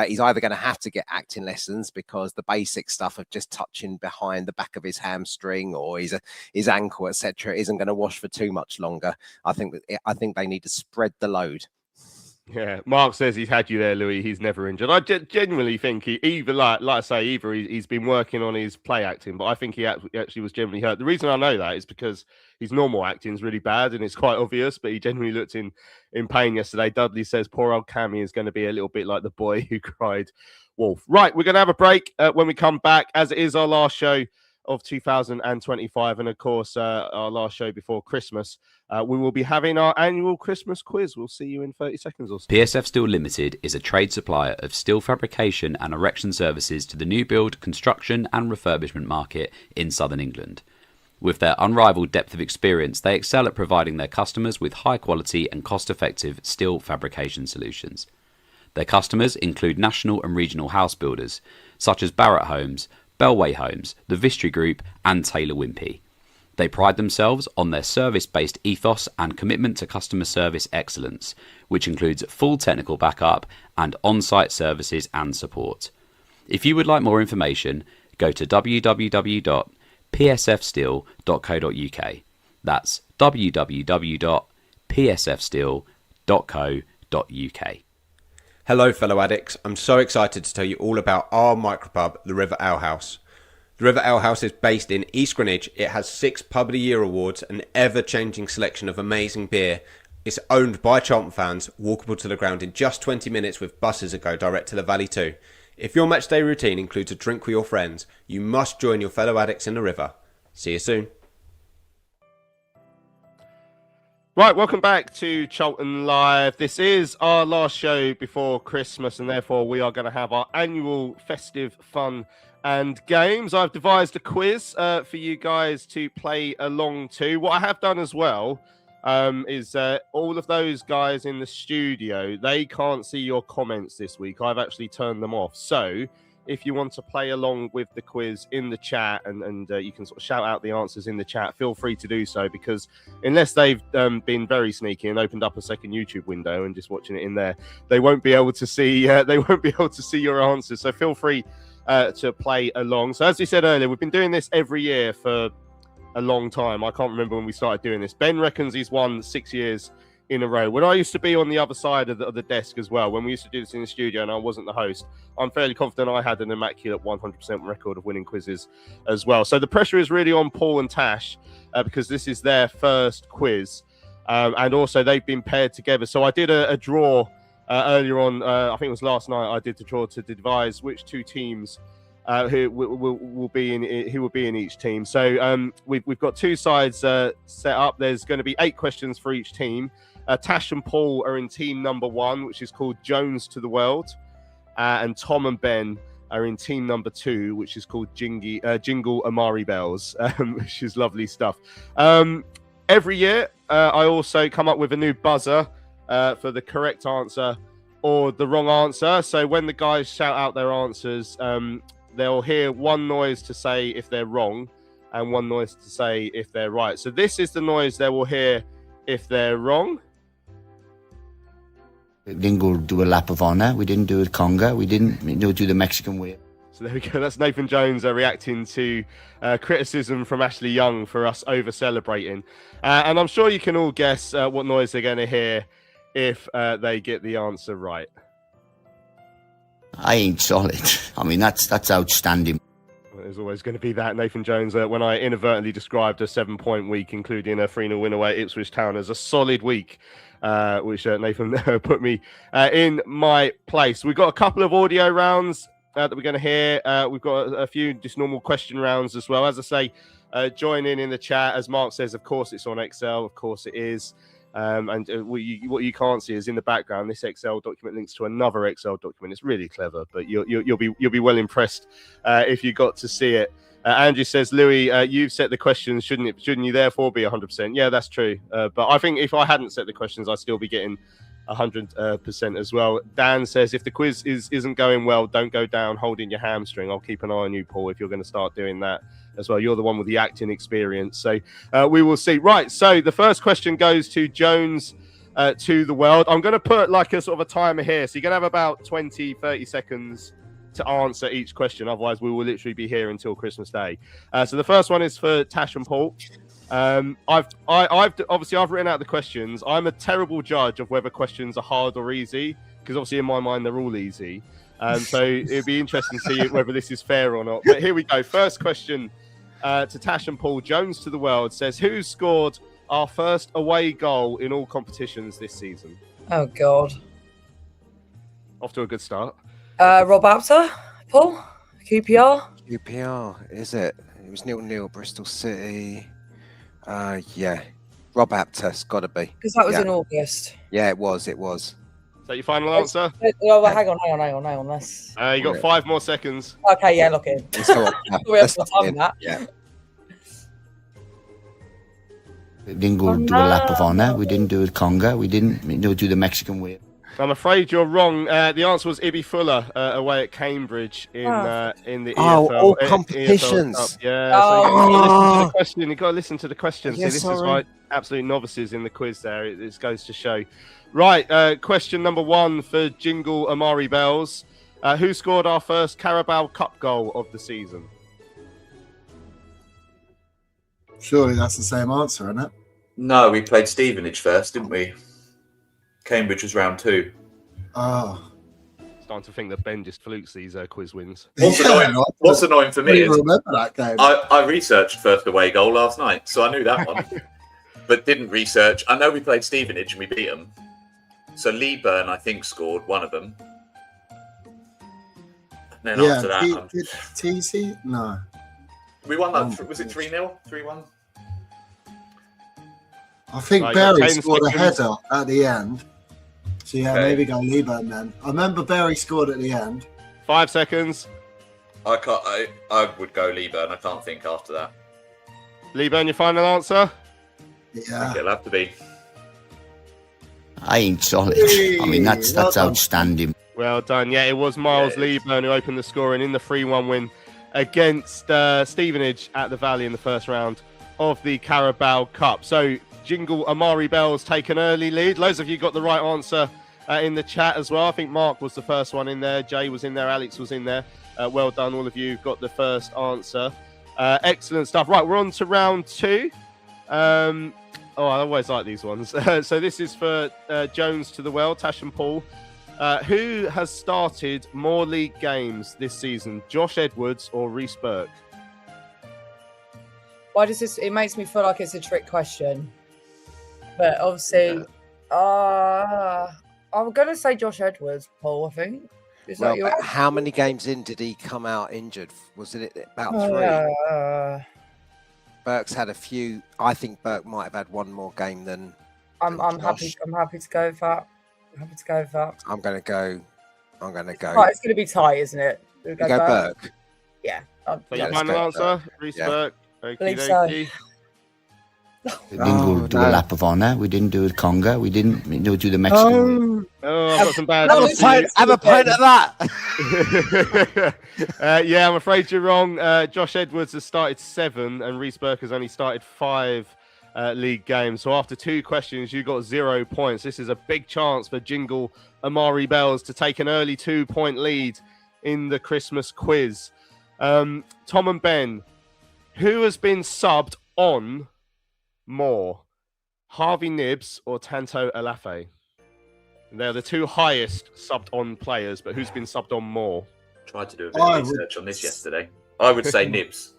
he's either going to have to get acting lessons because the basic stuff of just touching behind the back of his hamstring or his ankle, etc., isn't going to wash for too much longer. I think they need to spread the load. Yeah, Mark says he's had you there, Louis. He's never injured. I genuinely think he either, like I say, either he's been working on his play acting, but I think he actually was generally hurt. The reason I know that is because his normal acting is really bad and it's quite obvious, but he genuinely looked in pain yesterday. Dudley says poor old Cammy is going to be a little bit like the boy who cried wolf. Right, we're going to have a break when we come back, as it is our last show of 2025, and of course our last show before Christmas. We will be having our annual Christmas quiz. We'll see you in 30 seconds or so. PSF Steel Limited is a trade supplier of steel fabrication and erection services to the new build, construction and refurbishment market in southern England. With their unrivaled depth of experience, they excel at providing their customers with high quality and cost-effective steel fabrication solutions. Their customers include national and regional house builders such as Barratt Homes, Bellway Homes, the Vistry Group and Taylor Wimpey. They pride themselves on their service-based ethos and commitment to customer service excellence, which includes full technical backup and on-site services and support. If you would like more information, go to www.psfsteel.co.uk. That's www.psfsteel.co.uk. Hello fellow addicts, I'm so excited to tell you all about our micropub, the River Ale House. The River Ale House is based in East Greenwich. It has 6 Pub of the Year awards, an ever-changing selection of amazing beer. It's owned by Charlton fans, walkable to the ground in just 20 minutes with buses that go direct to the Valley too. If your matchday routine includes a drink with your friends, you must join your fellow addicts in the river. See you soon. Right, welcome back to Charlton Live. This is our last show before Christmas, and therefore we are going to have our annual festive fun and games. I've devised a quiz for you guys to play along to. What I have done as well is all of those guys in the studio, they can't see your comments this week. I've actually turned them off. So if you want to play along with the quiz in the chat and you can sort of shout out the answers in the chat, feel free to do so, because unless they've been very sneaky and opened up a second YouTube window and just watching it in there, they won't be able to see your answers. So feel free to play along. So as we said earlier, we've been doing this every year for a long time. I can't remember when we started doing this. Ben reckons he's won 6 years in a row. When I used to be on the other side of the desk as well, when we used to do this in the studio and I wasn't the host, I'm fairly confident I had an immaculate 100% record of winning quizzes as well. So the pressure is really on Paul and Tash because this is their first quiz. And also they've been paired together. So I did a draw earlier on, I think it was last night, I did the draw to devise which two teams who will be in each team. So we've got two sides set up. There's going to be 8 questions for each team. Tash and Paul are in team number 1, which is called Jones to the World. And Tom and Ben are in team number 2, which is called Jingle Amari Bells, which is lovely stuff. Every year, I also come up with a new buzzer for the correct answer or the wrong answer. So when the guys shout out their answers, they'll hear one noise to say if they're wrong and one noise to say if they're right. So this is the noise they will hear if they're wrong. We didn't go do a lap of honour. We didn't do a conga. We didn't do the Mexican way. So there we go. That's Nathan Jones reacting to criticism from Ashley Young for us over celebrating. And I'm sure you can all guess what noise they're going to hear if they get the answer right. I ain't solid. I mean, that's outstanding. There's always going to be that. Nathan Jones, when I inadvertently described a 7-point week, including a 3-0 win away at Ipswich Town, as a solid week, which Nathan put me in my place. We've got a couple of audio rounds. that we're going to hear. We've got a few just normal question rounds as well. As I say, join in the chat. As Mark says, of course it's on Excel. Of course it is. What you can't see is in the background, this Excel document links to another Excel document. It's really clever, but you'll be well impressed if you got to see it. Andrew says, Louis, you've set the questions, shouldn't you therefore be 100%? Yeah, that's true. But I think if I hadn't set the questions, I'd still be getting 100% as well. Dan says, if the quiz isn't going well, don't go down holding your hamstring. I'll keep an eye on you, Paul, if you're going to start doing that as well. You're the one with the acting experience. So we will see. Right. So the first question goes to Jones to the world. I'm going to put like a sort of a timer here. So you're going to have about 20, 30 seconds to answer each question. Otherwise, we will literally be here until Christmas Day. So the first one is for Tash and Paul. I've written out the questions. I'm a terrible judge of whether questions are hard or easy, because obviously in my mind they're all easy. So it'd be interesting to see whether this is fair or not. But here we go. First question to Tash and Paul. Jones to the world says, who scored our first away goal in all competitions this season? Oh God. Off to a good start. Rob Apter, Paul, QPR. QPR, is it? It was 0-0, Bristol City. Yeah. Rob Apter's got to be. Because that was in August. Yeah, it was. Is that your final answer? Oh, hang on. Let's... you got 5 more seconds. Okay, yeah, look in. We have some time on that. Yeah. We didn't go do a lap of honour. We didn't do a conga. We didn't do the Mexican way. I'm afraid you're wrong. The answer was Ibby Fuller away at Cambridge in the EFL. All competitions. EFL yeah. So you've got to listen to the question. Yeah, See, this is why absolute novices in the quiz there. It goes to show. Right. Question number 1 for Jingle Amari Bells. Who scored our first Carabao Cup goal of the season? Surely that's the same answer, isn't it? No, we played Stevenage first, didn't we? Cambridge was round 2. Oh. Starting to think that Ben just flukes these quiz wins. What's annoying for me is remember that game. I researched first away goal last night, so I knew that one. But didn't research. I know we played Stevenage and we beat them. So Lee Byrne, I think, scored one of them. And then after that... TC? No. We won that. Was it 3-0? 3-1? I think Barry scored a header at the end. So yeah, maybe go Lee Byrne then. I remember Barry scored at the end. 5 seconds. I would go Lee Byrne. I can't think after that. Lee Byrne, your final answer? Yeah. It'll have to be. I ain't solid. I mean, that's outstanding. Well done. Yeah, it was Miles Lee Byrne who opened the scoring in the 3-1 win against Stevenage at the Valley in the first round of the Carabao Cup. So Jingle Amari Bells take an early lead. Loads of you got the right answer in the chat as well. I think Mark was the first one in there. Jay was in there. Alex was in there. Well done, all of you got the first answer. Excellent stuff. Right, we're on to round 2. I always like these ones. So this is for Jones to the world, Tash and Paul. Who has started more league games this season, Josh Edwards or Reece Burke? Why does this? It makes me feel like it's a trick question, but obviously, I'm gonna say Josh Edwards, Paul. I think. How many games in did he come out injured? Was it about 3? Burke's had a few. I think Burke might have had one more game than. I'm happy. I'm happy to go with that. I'm gonna go. Right, it's gonna be tight, isn't it? We go Burke. Yeah. So your final answer, Reece Burke. Believe so. We didn't do a lap of honour. We didn't do a conga. We didn't do the Mexican. I've got some bad news. Have a pint of that. Yeah, I'm afraid you're wrong. Josh Edwards has started 7 and Reece Burke has only started 5 league games. So after 2 questions, you got 0 points. This is a big chance for Jingle Amari Bells to take an early 2-point lead in the Christmas quiz. Tom and Ben, who has been subbed on more, Harvey Nibbs or Tanto Alafe? They're the 2 highest subbed on players, but who's been subbed on more? Tried to do a bit of research on this yesterday. I would say Nibbs.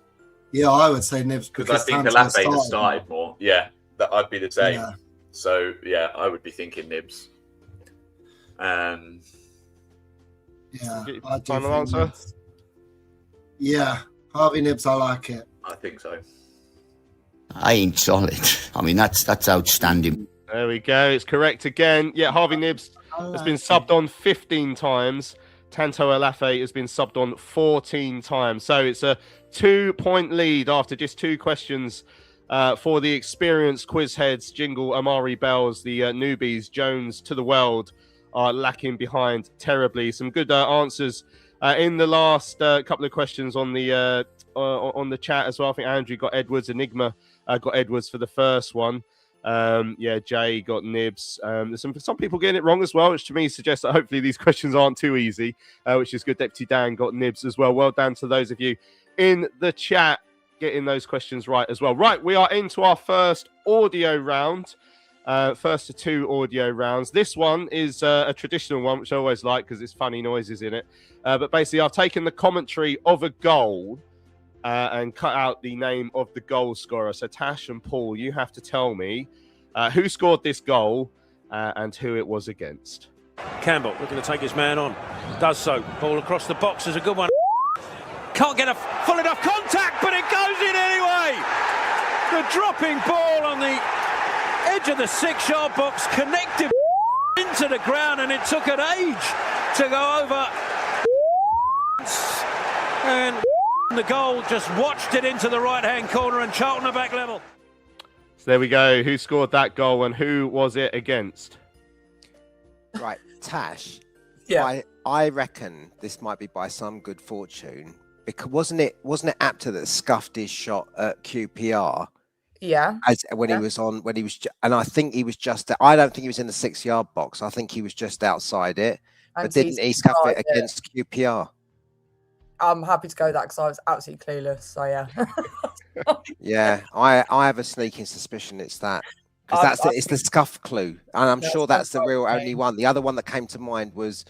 Yeah, I would say Nibbs because I think Alafe has started more. Yeah, that I'd be the same. Yeah. So yeah, I would be thinking Nibbs. Yeah, Get your I do final think answer? Nibs. Yeah, Harvey Nibs, I like it. I think so. I ain't solid. I mean, that's outstanding. There we go. It's correct again. Yeah, Harvey Nibs has been subbed on 15 times. Tanto Alafe has been subbed on 14 times. So it's a 2-point lead after just 2 questions for the experienced quiz heads. Jingle, Amari Bells, the newbies, Jones to the World are lacking behind terribly. Some good answers in the last couple of questions on the chat as well. I think Andrew got Edwards, Enigma got Edwards for the first one. Jay got Nibs. There's some people getting it wrong as well, which to me suggests that hopefully these questions aren't too easy, which is good. Deputy Dan got Nibs as well. Well done to those of you in the chat getting those questions right as well. Right, we are into our first audio round. First of 2 audio rounds. This one is a traditional one, which I always like because it's funny noises in it. But basically, I've taken the commentary of a goal and cut out the name of the goal scorer. So Tash and Paul, you have to tell me who scored this goal and who it was against. Campbell looking to take his man on. Does so. Ball across the box is a good one. Can't get a full enough contact, but it goes in anyway. The dropping ball on the edge of the 6-yard box connected into the ground, and it took an age to go over. And the goal just watched it into the right-hand corner, and Charlton are back level. So there we go. Who scored that goal and who was it against? Right, Tash. Yeah. I reckon this might be by some good fortune because wasn't it Apter that scuffed his shot at QPR? Yeah. And I think he was just. I don't think he was in the 6-yard box. I think he was just outside it. And But didn't he scuff it against QPR? I'm happy to go that because I was absolutely clueless. So yeah. Yeah, I have a sneaking suspicion it's that because it's the scuff clue, and I'm sure that's the real only one. The other one that came to mind was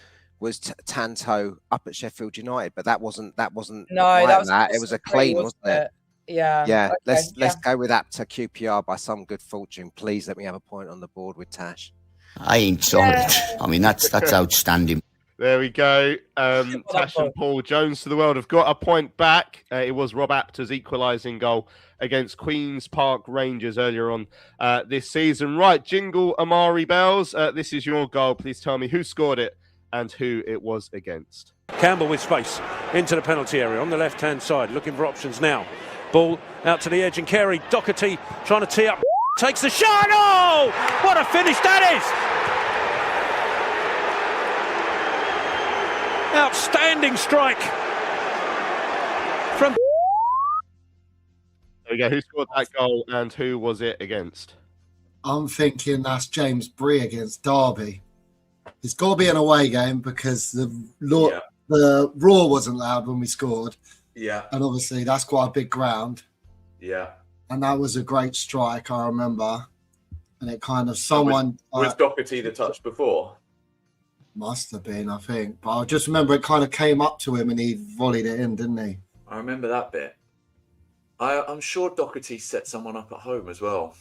Tanto up at Sheffield United, but that wasn't. No, like that was that. It was a clean, wasn't it? Yeah. Yeah. Okay, Let's go with that to QPR by some good fortune. Please let me have a point on the board with Tash. I ain't solid. I mean, that's outstanding. There we go. Tash and Paul, Jones to the World have got a point back. It was Rob Apter's equalising goal against Queen's Park Rangers earlier on this season. Right, Jingle, Amari Bells, this is your goal. Please tell me who scored it and who it was against. Campbell with space into the penalty area on the left-hand side, looking for options now. Ball out to the edge, and Carey, Doherty trying to tee up, takes the shot. Oh, what a finish that is! Outstanding strike from. There we go. Who scored that goal and who was it against? I'm thinking that's James Bree against Derby. It's got to be an away game because the roar wasn't loud when we scored. Yeah. And obviously that's quite a big ground. Yeah. And that was a great strike, I remember. And it kind of someone... Was Doherty the touch before? Must have been, I think. But I just remember it kind of came up to him and he volleyed it in, didn't he? I remember that bit. I'm sure Doherty set someone up at home as well.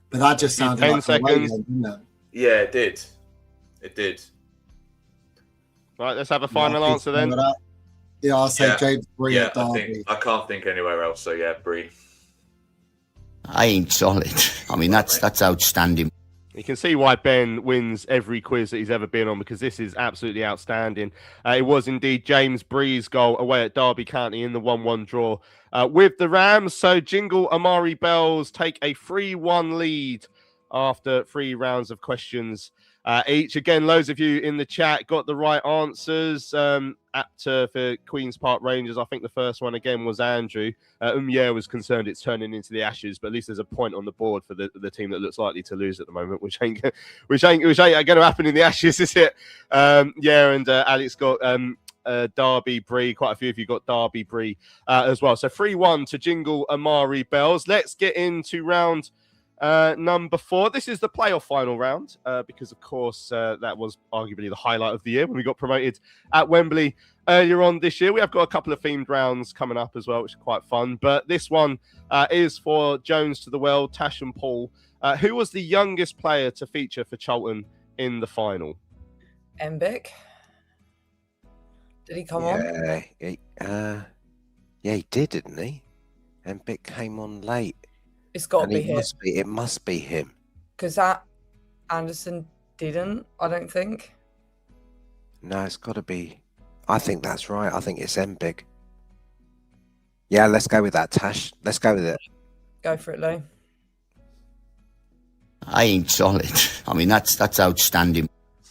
But that just sounded 10 like seconds. a away game, didn't it? Yeah, it did. It did. Right, let's have a final answer then. Yeah, I'll say James Bree at I Derby. I can't think anywhere else. So yeah, Bree. I ain't solid. I mean, that's outstanding. You can see why Ben wins every quiz that he's ever been on because this is absolutely outstanding. It was indeed James Bree's goal away at Derby County in the 1-1 draw with the Rams. So Jingle, Amari Bells take a 3-1 lead after 3 rounds of questions each. Again, loads of you in the chat got the right answers. Apter for Queen's Park Rangers. I think the first one again was Andrew. Was concerned it's turning into the Ashes, but at least there's a point on the board for the team that looks likely to lose at the moment, which ain't going to happen in the Ashes, is it? And Alex got Derby Bree. Quite a few of you got Derby Bree as well. So 3-1 to Jingle, Amari Bells. Let's get into round number 4. This is the playoff final round because, of course, that was arguably the highlight of the year when we got promoted at Wembley earlier on this year. We have got a couple of themed rounds coming up as well, which are quite fun. But this one is for Jones to the World, Tash and Paul. Who was the youngest player to feature for Charlton in the final? Mbic. Did he come on? Yeah, he did, didn't he? And Bick came on late. It's got to And be him. it must be him. Because that Anderson didn't, I don't think. No, it's got to be. I think that's right. I think it's Big. Yeah, let's go with that, Tash. Let's go with it. Go for it, Lou. I ain't solid. I mean, that's outstanding.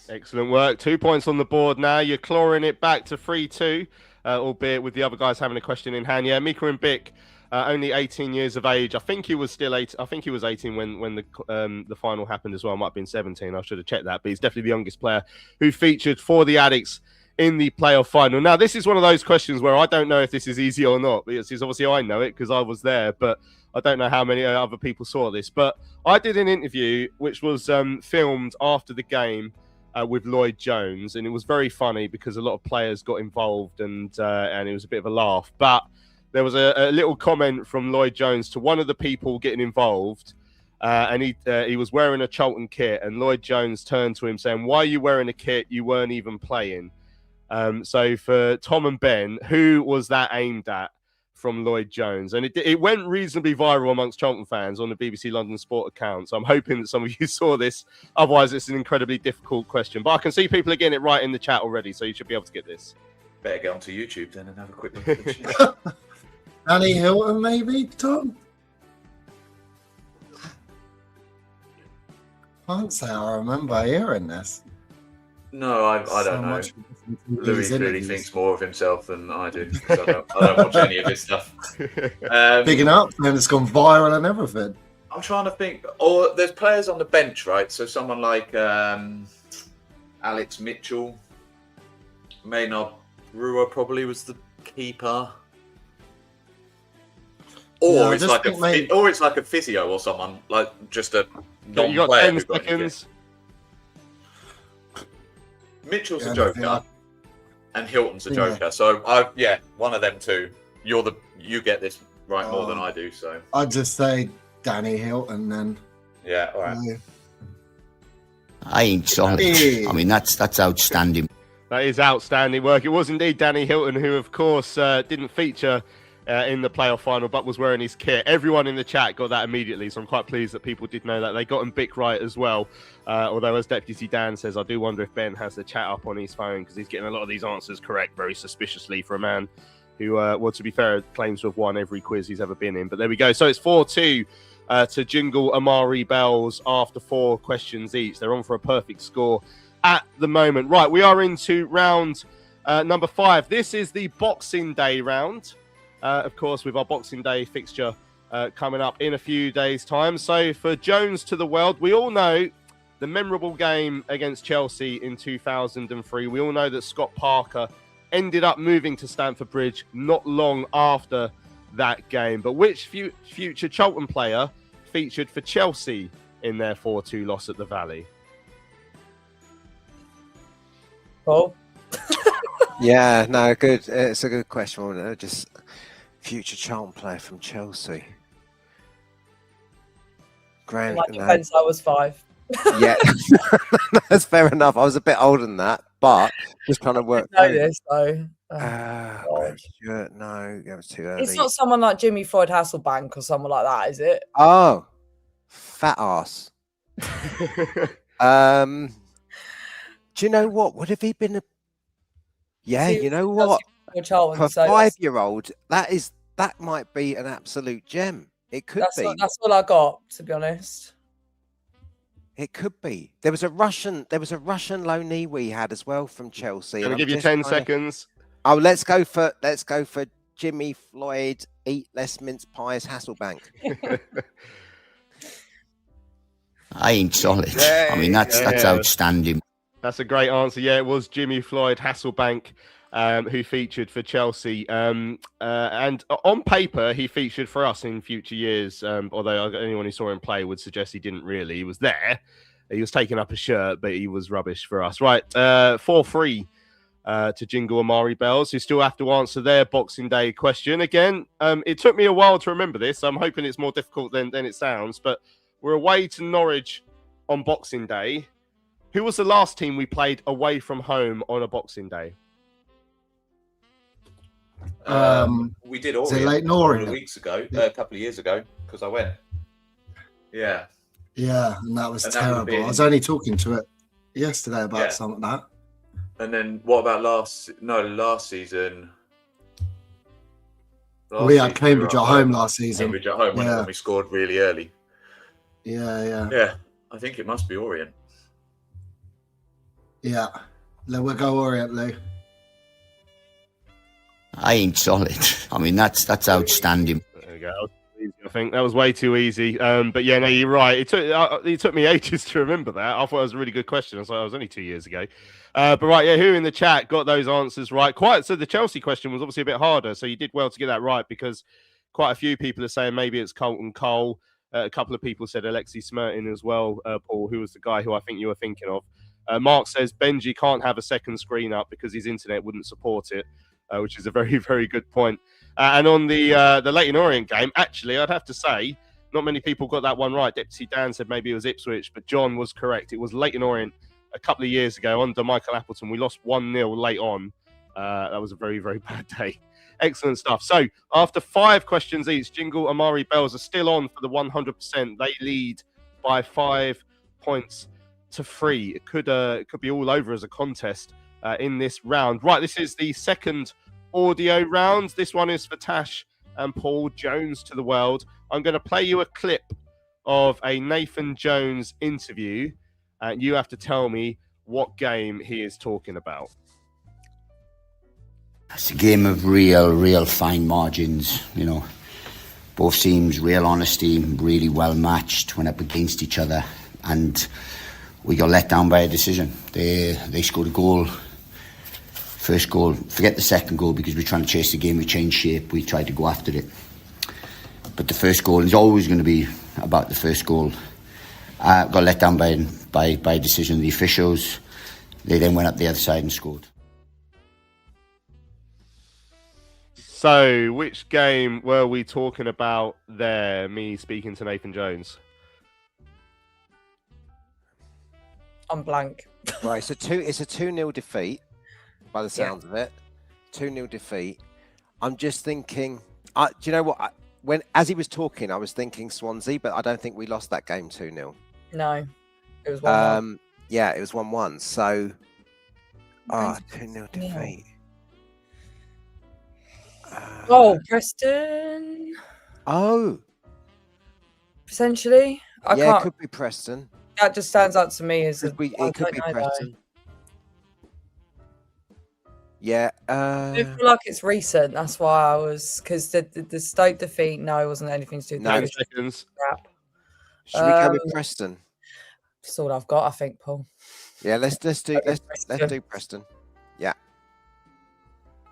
Excellent work. 2 points on the board now. You're clawing it back to 3-2, albeit with the other guys having a question in hand. Yeah, Mika and Bick, only 18 years of age. I think he was still 8. I think he was 18 when the final happened as well. It might have been 17. I should have checked that. But he's definitely the youngest player who featured for the Addicts in the playoff final. Now, this is one of those questions where I don't know if this is easy or not. Because obviously I know it because I was there, but I don't know how many other people saw this. But I did an interview which was filmed after the game with Lloyd Jones, and it was very funny because a lot of players got involved, and it was a bit of a laugh. But there was a little comment from Lloyd Jones to one of the people getting involved, and he was wearing a Charlton kit, and Lloyd Jones turned to him saying, "Why are you wearing a kit? You weren't even playing." So for Tom and Ben, who was that aimed at from Lloyd Jones? And it went reasonably viral amongst Charlton fans on the BBC London Sport account. So I'm hoping that some of you saw this. Otherwise, it's an incredibly difficult question. But I can see people are getting it right in the chat already, so you should be able to get this. Better get onto YouTube then and have a quick look at the Danny Hilton, maybe, Tom? Can't say I remember hearing this. No, I don't So know. much Louis clearly interviews. thinks more of himself than I do. I don't watch any of his stuff. Picking up, and it's gone viral and everything. I'm trying to think. Or there's players on the bench, right? So someone like Alex Mitchell, Maynard Brewer probably was the keeper. Or Yeah, I it's just like think or it's like a physio or someone like just a You got non-player. 10 who got injured. seconds. Mitchell's Yeah, a I joker, think and Hilton's a Yeah. joker. So one of them two. You get this right more than I do. So I'd just say Danny Hilton then. yeah, all right. I ain't solid. I mean, that's outstanding. That is outstanding work. It was indeed Danny Hilton, who, of course, didn't feature in the playoff final, but was wearing his kit. Everyone in the chat got that immediately, so I'm quite pleased that people did know that. They got him Bick right as well. Although, as Deputy Dan says, I do wonder if Ben has the chat up on his phone because he's getting a lot of these answers correct very suspiciously for a man who, well, to be fair, claims to have won every quiz he's ever been in. But there we go. So it's 4-2 to Jingle Amari Bells after 4 questions each. They're on for a perfect score at the moment. Right, we are into round number 5. This is the Boxing Day round. Of course, with our Boxing Day fixture coming up in a few days' time. So for Jones to the World, we all know the memorable game against Chelsea in 2003. We all know that Scott Parker ended up moving to Stamford Bridge not long after that game. But which future Charlton player featured for Chelsea in their 4-2 loss at the Valley? Paul? Yeah, no, good. It's a good question, wasn't it? Just future Charlton player from Chelsea. Grand. My defence, I was 5. Yeah, that's fair enough. I was a bit older than that, but just trying to work. I know this, though. Graham Stewart, no, that was too early. It's not someone like Jimmy Floyd Hasselbank or someone like that, is it? Oh, fat ass. Do you know what? Would have he been a? Yeah, See, you know what? For Charlton, For so a 5-year-old, that might be an absolute gem. It could be. That's all I got, to be honest. It could be. There was a Russian loanee we had as well from Chelsea. Can I and give I'm you just 10 trying to- seconds? Oh, let's go for Jimmy Floyd. Eat less mince pies, Hasselbank. I ain't solid. I mean, that's outstanding. That's a great answer. Yeah, it was Jimmy Floyd Hasselbank who featured for Chelsea. And on paper, he featured for us in future years, although anyone who saw him play would suggest he didn't really. He was there. He was taking up a shirt, but he was rubbish for us. Right, 4-3 to Jingle Amari Bells, who still have to answer their Boxing Day question. Again, it took me a while to remember this. So I'm hoping it's more difficult than it sounds. But we're away to Norwich on Boxing Day. Who was the last team we played away from home on a Boxing Day? We did is it Orient Leighton a couple Orient? of weeks ago, a couple of years ago, because I went. Yeah. Yeah, and that was And that would have terrible. I been- was only talking to it yesterday about Yeah. something like that. And then what about last season? We had season Cambridge were at home last season. Cambridge at home when we scored really early. Yeah. Yeah, I think it must be Orient. Yeah. We'll go Orient, Lou. I ain't solid. I mean, that's outstanding. There we go. I think that was way too easy. But yeah, no, you're right. It took me ages to remember that. I thought it was a really good question. I was like, it was only 2 years ago. But right, yeah, who in the chat got those answers right? So the Chelsea question was obviously a bit harder. So you did well to get that right because quite a few people are saying maybe it's Colton Cole. A couple of people said Alexi Smertin as well, Paul, who was the guy who I think you were thinking of. Mark says Benji can't have a second screen up because his internet wouldn't support it, which is a very, very good point. And on the Leighton Orient game, actually, I'd have to say, not many people got that one right. Deputy Dan said maybe it was Ipswich, but John was correct. It was Leighton Orient a couple of years ago under Michael Appleton. We lost 1-0 late on. That was a very, very bad day. Excellent stuff. So after 5 questions each, Jingle, Amari, Bells are still on for the 100%. They lead by 5 points to 3. It could be all over as a contest in this round. Right, this is the second audio round. This one is for Tash and Paul. Jones to the world. I'm going to play you a clip of a Nathan Jones interview, and you have to tell me what game he is talking about. It's a game of real fine margins, you know. Both teams, real honesty, really well matched, went up against each other, and we got let down by a decision. They scored a goal, first goal, forget the second goal because we're trying to chase the game, we changed shape, we tried to go after it. But the first goal is always going to be about the first goal. Got let down by a decision of the officials. They then went up the other side and scored. So, which game were we talking about there? Me speaking to Nathan Jones. I'm blank. Right, it's a 2-0 defeat by the sounds of it. 2-0 defeat. I'm just thinking. Do you know what? As he was talking, I was thinking Swansea, but I don't think we lost that game 2-0. No, it was 1-1. Yeah, it was 1-1. So, 2-0 defeat. Preston. Oh, Potentially. I yeah, can't. it could be Preston. That just stands out to me as It could be I don't know, Preston. Yeah. I feel like it's recent. That's why I was, because the Stoke defeat, no, it wasn't anything to do with No. the Seconds. crap. Should we go with Preston? That's all I've got, I think, Paul. Yeah, let's do Preston. Yeah.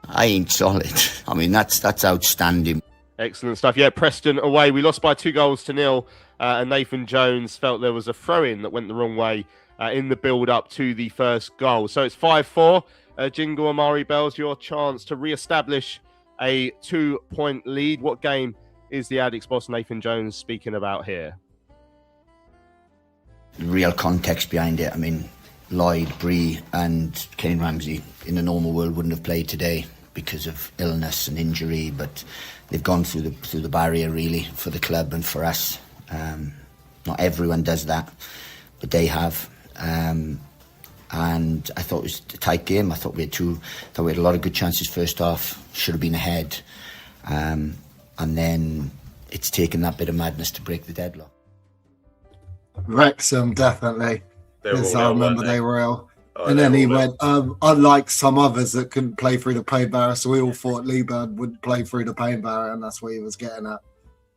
I ain't solid. I mean, that's outstanding. Excellent stuff. Yeah, Preston away. We lost by 2-0, and Nathan Jones felt there was a throw-in that went the wrong way in the build-up to the first goal. So it's 5-4. Jingle, Amari, Bells, your chance to re-establish a 2-point lead. What game is the Addicts boss Nathan Jones speaking about here? Real context behind it. I mean, Lloyd, Bree and Kane Ramsey in the normal world wouldn't have played today because of illness and injury, but they've gone through the barrier really for the club and for us. Not everyone does that, but they have. And I thought it was a tight game. I thought we had a lot of good chances first half. Should have been ahead, and then it's taken that bit of madness to break the deadlock. Wrexham, definitely. Because I remember they were ill. Oh, and then he went, unlike some others that couldn't play through the pain barrier, so we all thought Liebert would play through the pain barrier, and that's what he was getting at.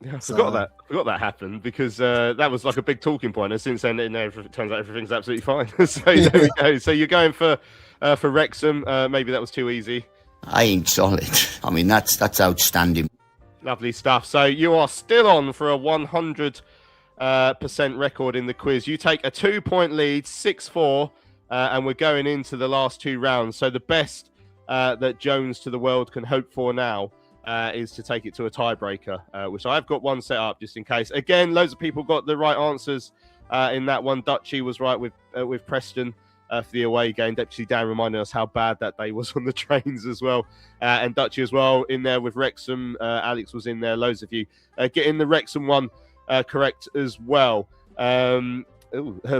Yeah, I forgot that happened because that was like a big talking point. And since then, it turns out everything's absolutely fine. So there we go. So you're going for Wrexham. Maybe that was too easy. I ain't solid. I mean, that's outstanding. Lovely stuff. So you are still on for a 100% record in the quiz. You take a 2-point lead, 6-4, and we're going into the last 2 rounds. So the best that Jones to the world can hope for now is to take it to a tiebreaker, which I've got one set up just in case. Again, loads of people got the right answers in that one. Dutchy was right with Preston. for the away game. Deputy Dan reminded us how bad that day was on the trains as well. And Dutchy as well in there with Wrexham. Alex was in there. Loads of you getting the Wrexham one correct as well.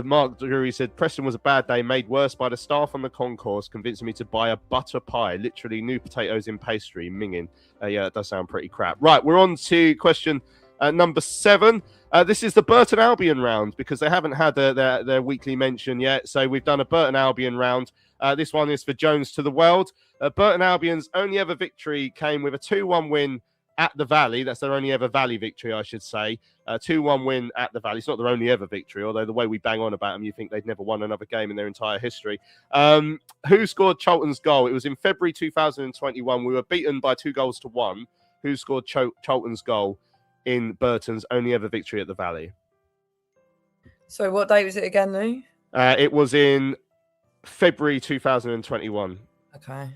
Mark Drury said Preston was a bad day, made worse by the staff on the concourse, convincing me to buy a butter pie, literally new potatoes in pastry, minging. Yeah, that does sound pretty crap. Right, we're on to question number 7. This is the Burton Albion round because they haven't had their weekly mention yet. So we've done a Burton Albion round. This one is for Jones to the World. Burton Albion's only ever victory came with a 2-1 win at the Valley. That's their only ever Valley victory, I should say. 2-1 win at the Valley. It's not their only ever victory, although the way we bang on about them, you think they'd never won another game in their entire history. Who scored Charlton's goal? It was in February 2021. We were beaten by 2-1. Who scored Charlton's goal in Burton's only ever victory at the Valley? So what date was it again, Lou? It was in February 2021. Okay.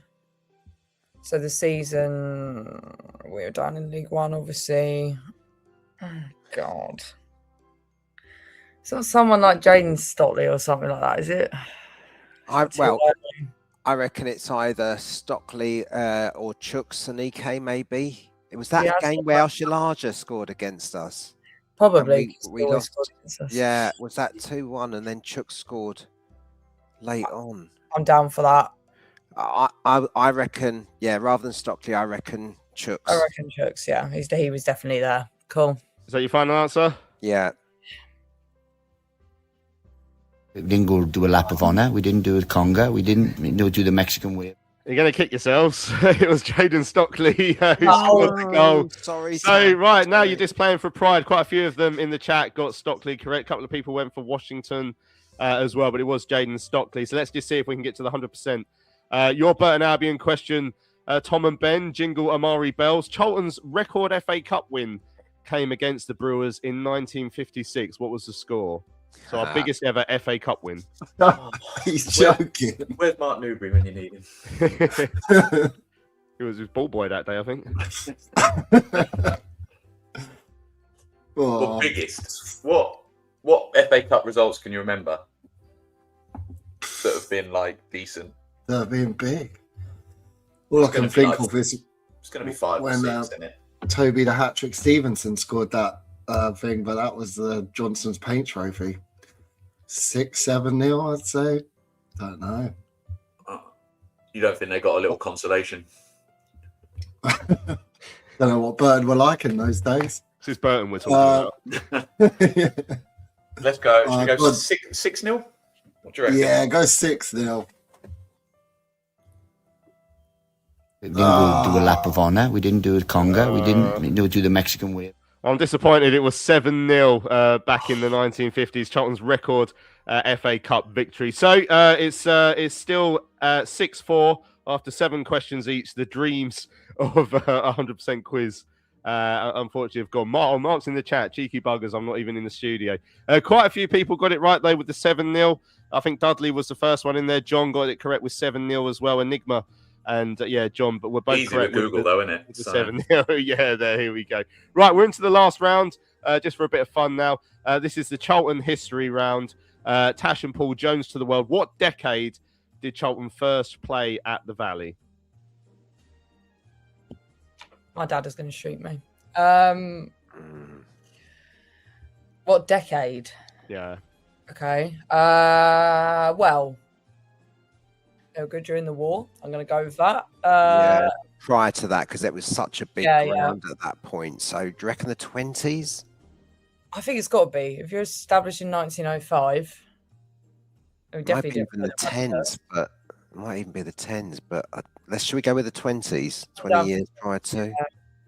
So the season, we were down in League One, obviously. Oh, God. It's not someone like Jaden Stockley or something like that, is it? I reckon it's either Stockley or Chuck Sanike, maybe. It was that game where Alshalaja scored against us. Probably. We lost. Yeah, was that 2-1 and then Chuck scored late on? I'm down for that. I reckon, yeah, rather than Stockley, I reckon Chucks. I reckon Chucks, yeah. He was definitely there. Cool. Is that your final answer? Yeah. We didn't go do a lap of honour. We didn't do a conga. We didn't do the Mexican way. You're going to kick yourselves. It was Jaden Stockley who scored the goal. Sorry. So, right, now you're just playing for pride. Quite a few of them in the chat got Stockley correct. A couple of people went for Washington as well, but it was Jaden Stockley. So let's just see if we can get to the 100%. Your Burton Albion question, Tom and Ben, jingle Amari Bells. Charlton's record FA Cup win came against the Brewers in 1956. What was the score? So our biggest ever FA Cup win. He's joking. Where's Mark Newbury when you need him? He was his ball boy that day, I think. What biggest? What FA Cup results can you remember that have been like decent? That have been big. All I can think of is it's going to be 5 or 6, isn't it? Toby the hat-trick Stevenson scored that thing, but that was the Johnson's Paint Trophy. 6-7-0, I'd say. Don't know. You don't think they got a little consolation? Don't know what Burton were like in those days. This is Burton we're talking about. Let's go. Should we go 6-0? What do you reckon? Yeah, go 6-0. We didn't go do a lap of honour. We didn't do a conga. We didn't do the Mexican way. I'm disappointed. It was 7-0 back in the 1950s. Charlton's record FA Cup victory. So it's still 6-4 after 7 questions each. The dreams of 100% quiz unfortunately have gone. Mark's in the chat. Cheeky buggers. I'm not even in the studio. Quite a few people got it right though with the 7-0. I think Dudley was the first one in there. John got it correct with 7-0 as well. Enigma. And John, but we're both easy correct with Google, though, isn't it? The 7-0. Yeah, here we go. Right, we're into the last round, just for a bit of fun now. This is the Charlton history round. Tash and Paul, Jones to the World. What decade did Charlton first play at the Valley? My dad is going to shoot me. What decade? Yeah. Okay. Well, they were good during the war. I'm going to go with that. Yeah, prior to that, because it was such a big ground at that point. So, do you reckon the 20s? I think it's got to be. If you're established in 1905, it might be even the 10s, but it might even be the 10s. But should we go with the 20s? 20 years prior to?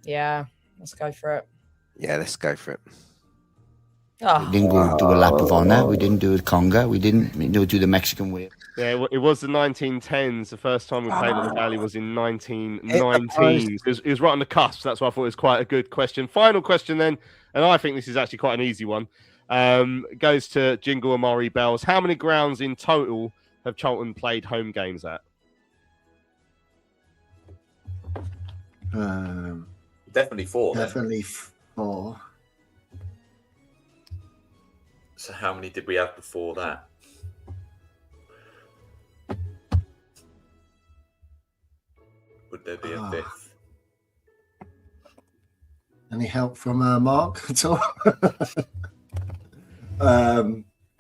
Yeah, let's go for it. Yeah, let's go for it. We didn't go do a lap of honour. We didn't do a conga. We didn't do the Mexican way. Yeah, it was the 1910s. The first time we played at the Valley was in 1919. It was right on the cusp. That's why I thought it was quite a good question. Final question then, and I think this is actually quite an easy one. Goes to Jingle Amari Bells. How many grounds in total have Charlton played home games at? Definitely 4. Definitely 4. So how many did we have before that? Would there be a fifth? Any help from Mark at all?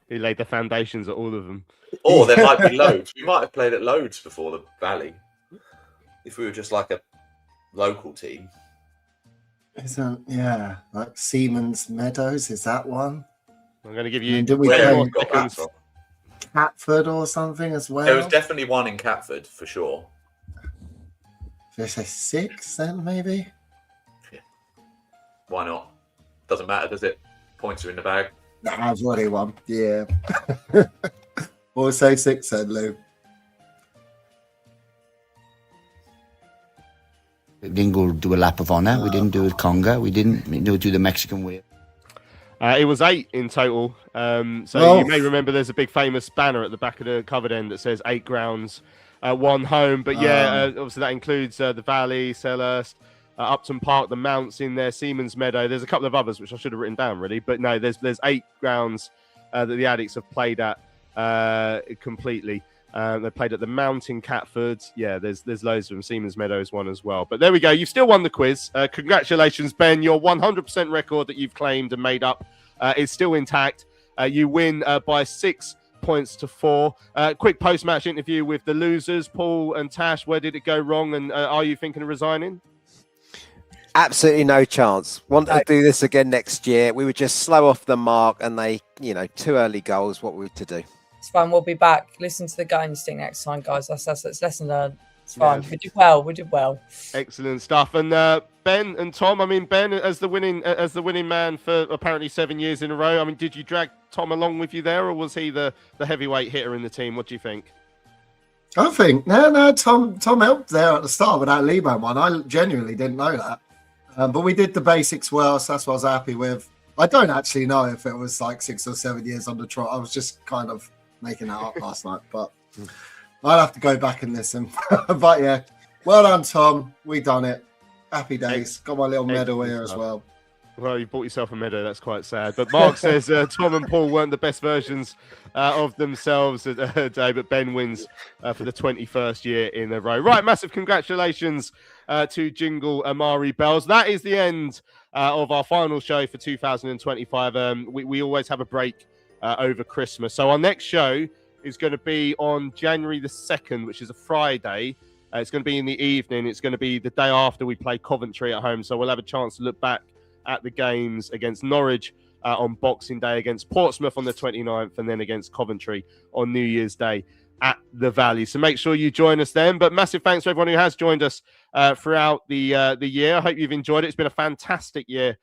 He laid the foundations at all of them. Or there might be loads. We might have played at loads before the Valley. If we were just like a local team. Like Siemens Meadows, is that one? I'm going to give you. Did we Where play got that from? Catford or something as well? There was definitely one in Catford for sure. Should I say 6 then, maybe? Yeah. Why not? Doesn't matter, does it? Points are in the bag. Nah, I've already won. Yeah. Or say 6 then, Lou. We didn't go do a lap of honour. We didn't do a conga. We didn't do the Mexican way. It was 8 in total. You may remember there's a big famous banner at the back of the covered end that says 8 grounds, 1 home. But obviously that includes the Valley, Selhurst, Upton Park, the Mounts in there, Siemens Meadow. There's a couple of others which I should have written down really. But no, there's 8 grounds that the Addicts have played at completely. They played at the Mount in Catford. Yeah, there's loads of them. Siemens Meadows one as well. But there we go. You've still won the quiz. Congratulations, Ben. Your 100% record that you've claimed and made up is still intact. You win by 6 points to 4. Quick post-match interview with the losers, Paul and Tash. Where did it go wrong? And are you thinking of resigning? Absolutely no chance. Want to do this again next year. We were just slow off the mark and they, 2 early goals. What were we to do? It's fine. We'll be back. Listen to the gut instinct next time, guys. That's lesson learned. It's fine. Yeah. We did well. Excellent stuff. And Ben and Tom, Ben, as the winning man for apparently 7 years in a row. Did you drag Tom along with you there, or was he the heavyweight hitter in the team? What do you think? I think no. Tom helped there at the start with that Liban one. I genuinely didn't know that, but we did the basics well, so that's what I was happy with. I don't actually know if it was like 6 or 7 years on the trot. I was just kind of making that up last night, but I'll have to go back and listen. But yeah, well done, Tom. We done it. Happy days. Got my little medal here as well. Well, you bought yourself a medal. That's quite sad. But Mark says Tom and Paul weren't the best versions of themselves today, but Ben wins for the 21st year in a row. Right, massive congratulations to Jingle Amari Bells. That is the end of our final show for 2025. We always have a break over Christmas. So our next show is going to be on January the 2nd, which is a Friday. It's going to be in the evening. It's going to be the day after we play Coventry at home. So we'll have a chance to look back at the games against Norwich on Boxing Day, against Portsmouth on the 29th, and then against Coventry on New Year's Day at the Valley. So make sure you join us then. But massive thanks to everyone who has joined us throughout the year. I hope you've enjoyed it. It's been a fantastic year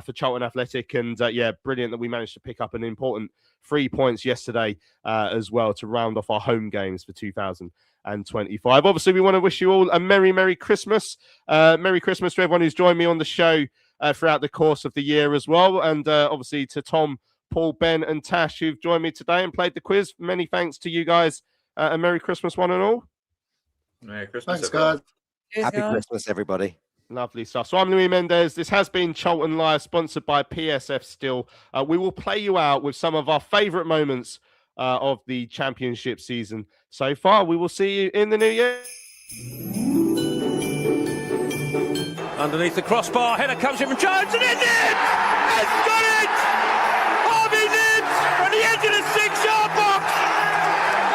for Charlton Athletic, and brilliant that we managed to pick up an important 3 points yesterday as well to round off our home games for 2025. Obviously, we want to wish you all a Merry Christmas. Merry Christmas to everyone who's joined me on the show throughout the course of the year as well. And obviously to Tom, Paul, Ben and Tash who've joined me today and played the quiz. Many thanks to you guys. A Merry Christmas one and all. Merry Christmas. Thanks, guys. Happy Christmas, everybody. Lovely stuff. So I'm Louis Mendez. This has been Charlton Live, sponsored by PSF Still. We will play you out with some of our favourite moments of the championship season so far. We will see you in the new year. Underneath the crossbar, header comes in from Jones, and it's in! It's got it! Harvey Nibbs from the edge of the 6-yard box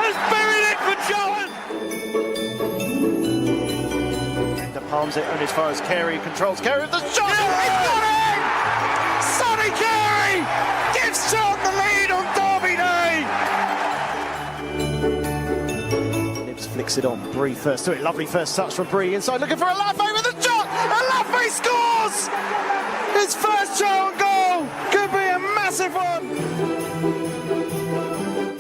has buried it for Charlton! Palms it, and as far as Carey controls Carey with the shot. Yeah, he's got it! Sonny Carey gives Charlton the lead on Derby Day. Nibbs flicks it on. Bree first to it. Lovely first touch from Bree inside, looking for Alafe with a shot. Alafe scores! His first Charlton goal could be a massive one.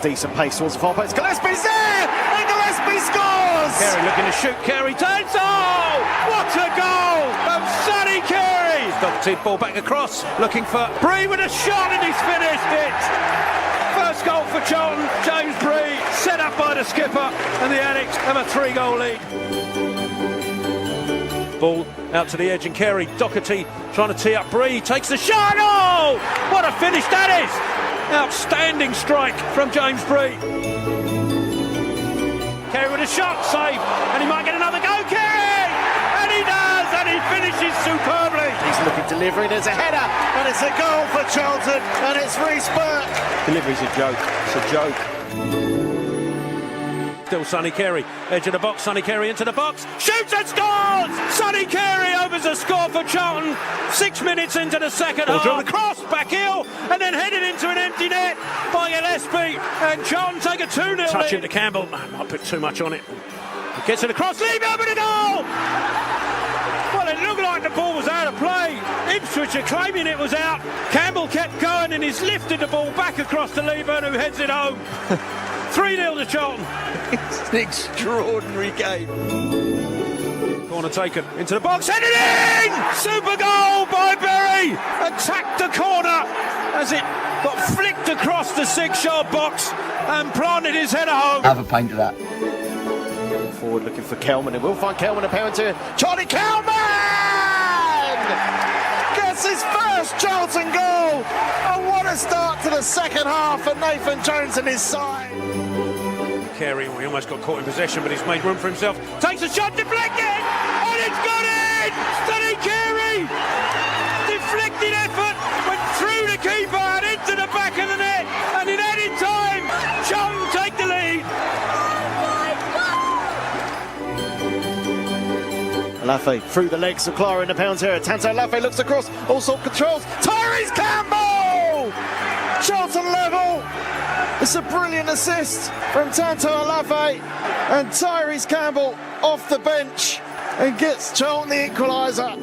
Decent pace towards the far post. Gillespie's there, and Gillespie scores. Carey looking to shoot. Carey turns. Oh, what a goal from Sonny Carey! Got the ball back across, looking for Bree with a shot, and he's finished it. First goal for Charlton. James Bree, set up by the skipper, and the Addicts have a 3-goal lead. Ball out to the edge, and Carey, Doherty trying to tee up Bree, takes the shot. Oh, what a finish that is! Outstanding strike from James Bree. Carey with a shot, save, and he might get another go. Carey! looking delivery. There's a header, and it's a goal for Charlton, and it's Reece Burke. Delivery's a joke. It's a joke. Still Sonny Carey, edge of the box, Sonny Carey into the box, shoots and scores! Sonny Carey opens a score for Charlton, 6 minutes into the second half. Cross, back heel, and then headed into an empty net by Gillespie, and Charlton take a 2-0 touch into Campbell, I put too much on it. He gets it across, leave over the goal! Well, it looked like the ball was out of play. Ipswich are claiming it was out. Campbell kept going and he's lifted the ball back across to Leeburn, who heads it home. 3-0 to Charlton. It's an extraordinary game. Corner taken into the box, headed in! Super goal by Berry. Attacked the corner as it got flicked across the 6-yard box and planted his header home. Have a pint of that. Forward looking for Kelman, and we'll find Kelman apparent to Charlie Kelman! Gets his first Charlton goal! And what a start to the second half for Nathan Jones and his side. Carey, he almost got caught in possession, but he's made room for himself. Takes a shot, deflected, and it's got in! Sonny Carey! Deflected effort, went through the keeper and into the back of the net, and in added time, Charlton take the lead. Lafay through the legs of Clara in the penalty area. Tanto Lafay looks across, also controls. Tyrese Campbell! Charlton level! It's a brilliant assist from Tanto Lafay, and Tyrese Campbell off the bench and gets Charlton the equaliser.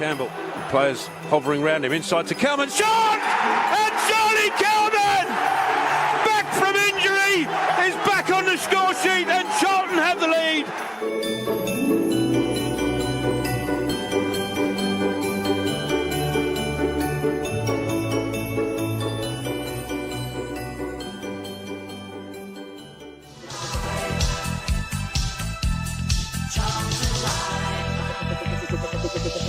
Campbell, players hovering round him, inside to Kelman, shot! And Charlie Kelman, back from injury, is back on the score sheet, and Charlton have the lead. Charlton Live.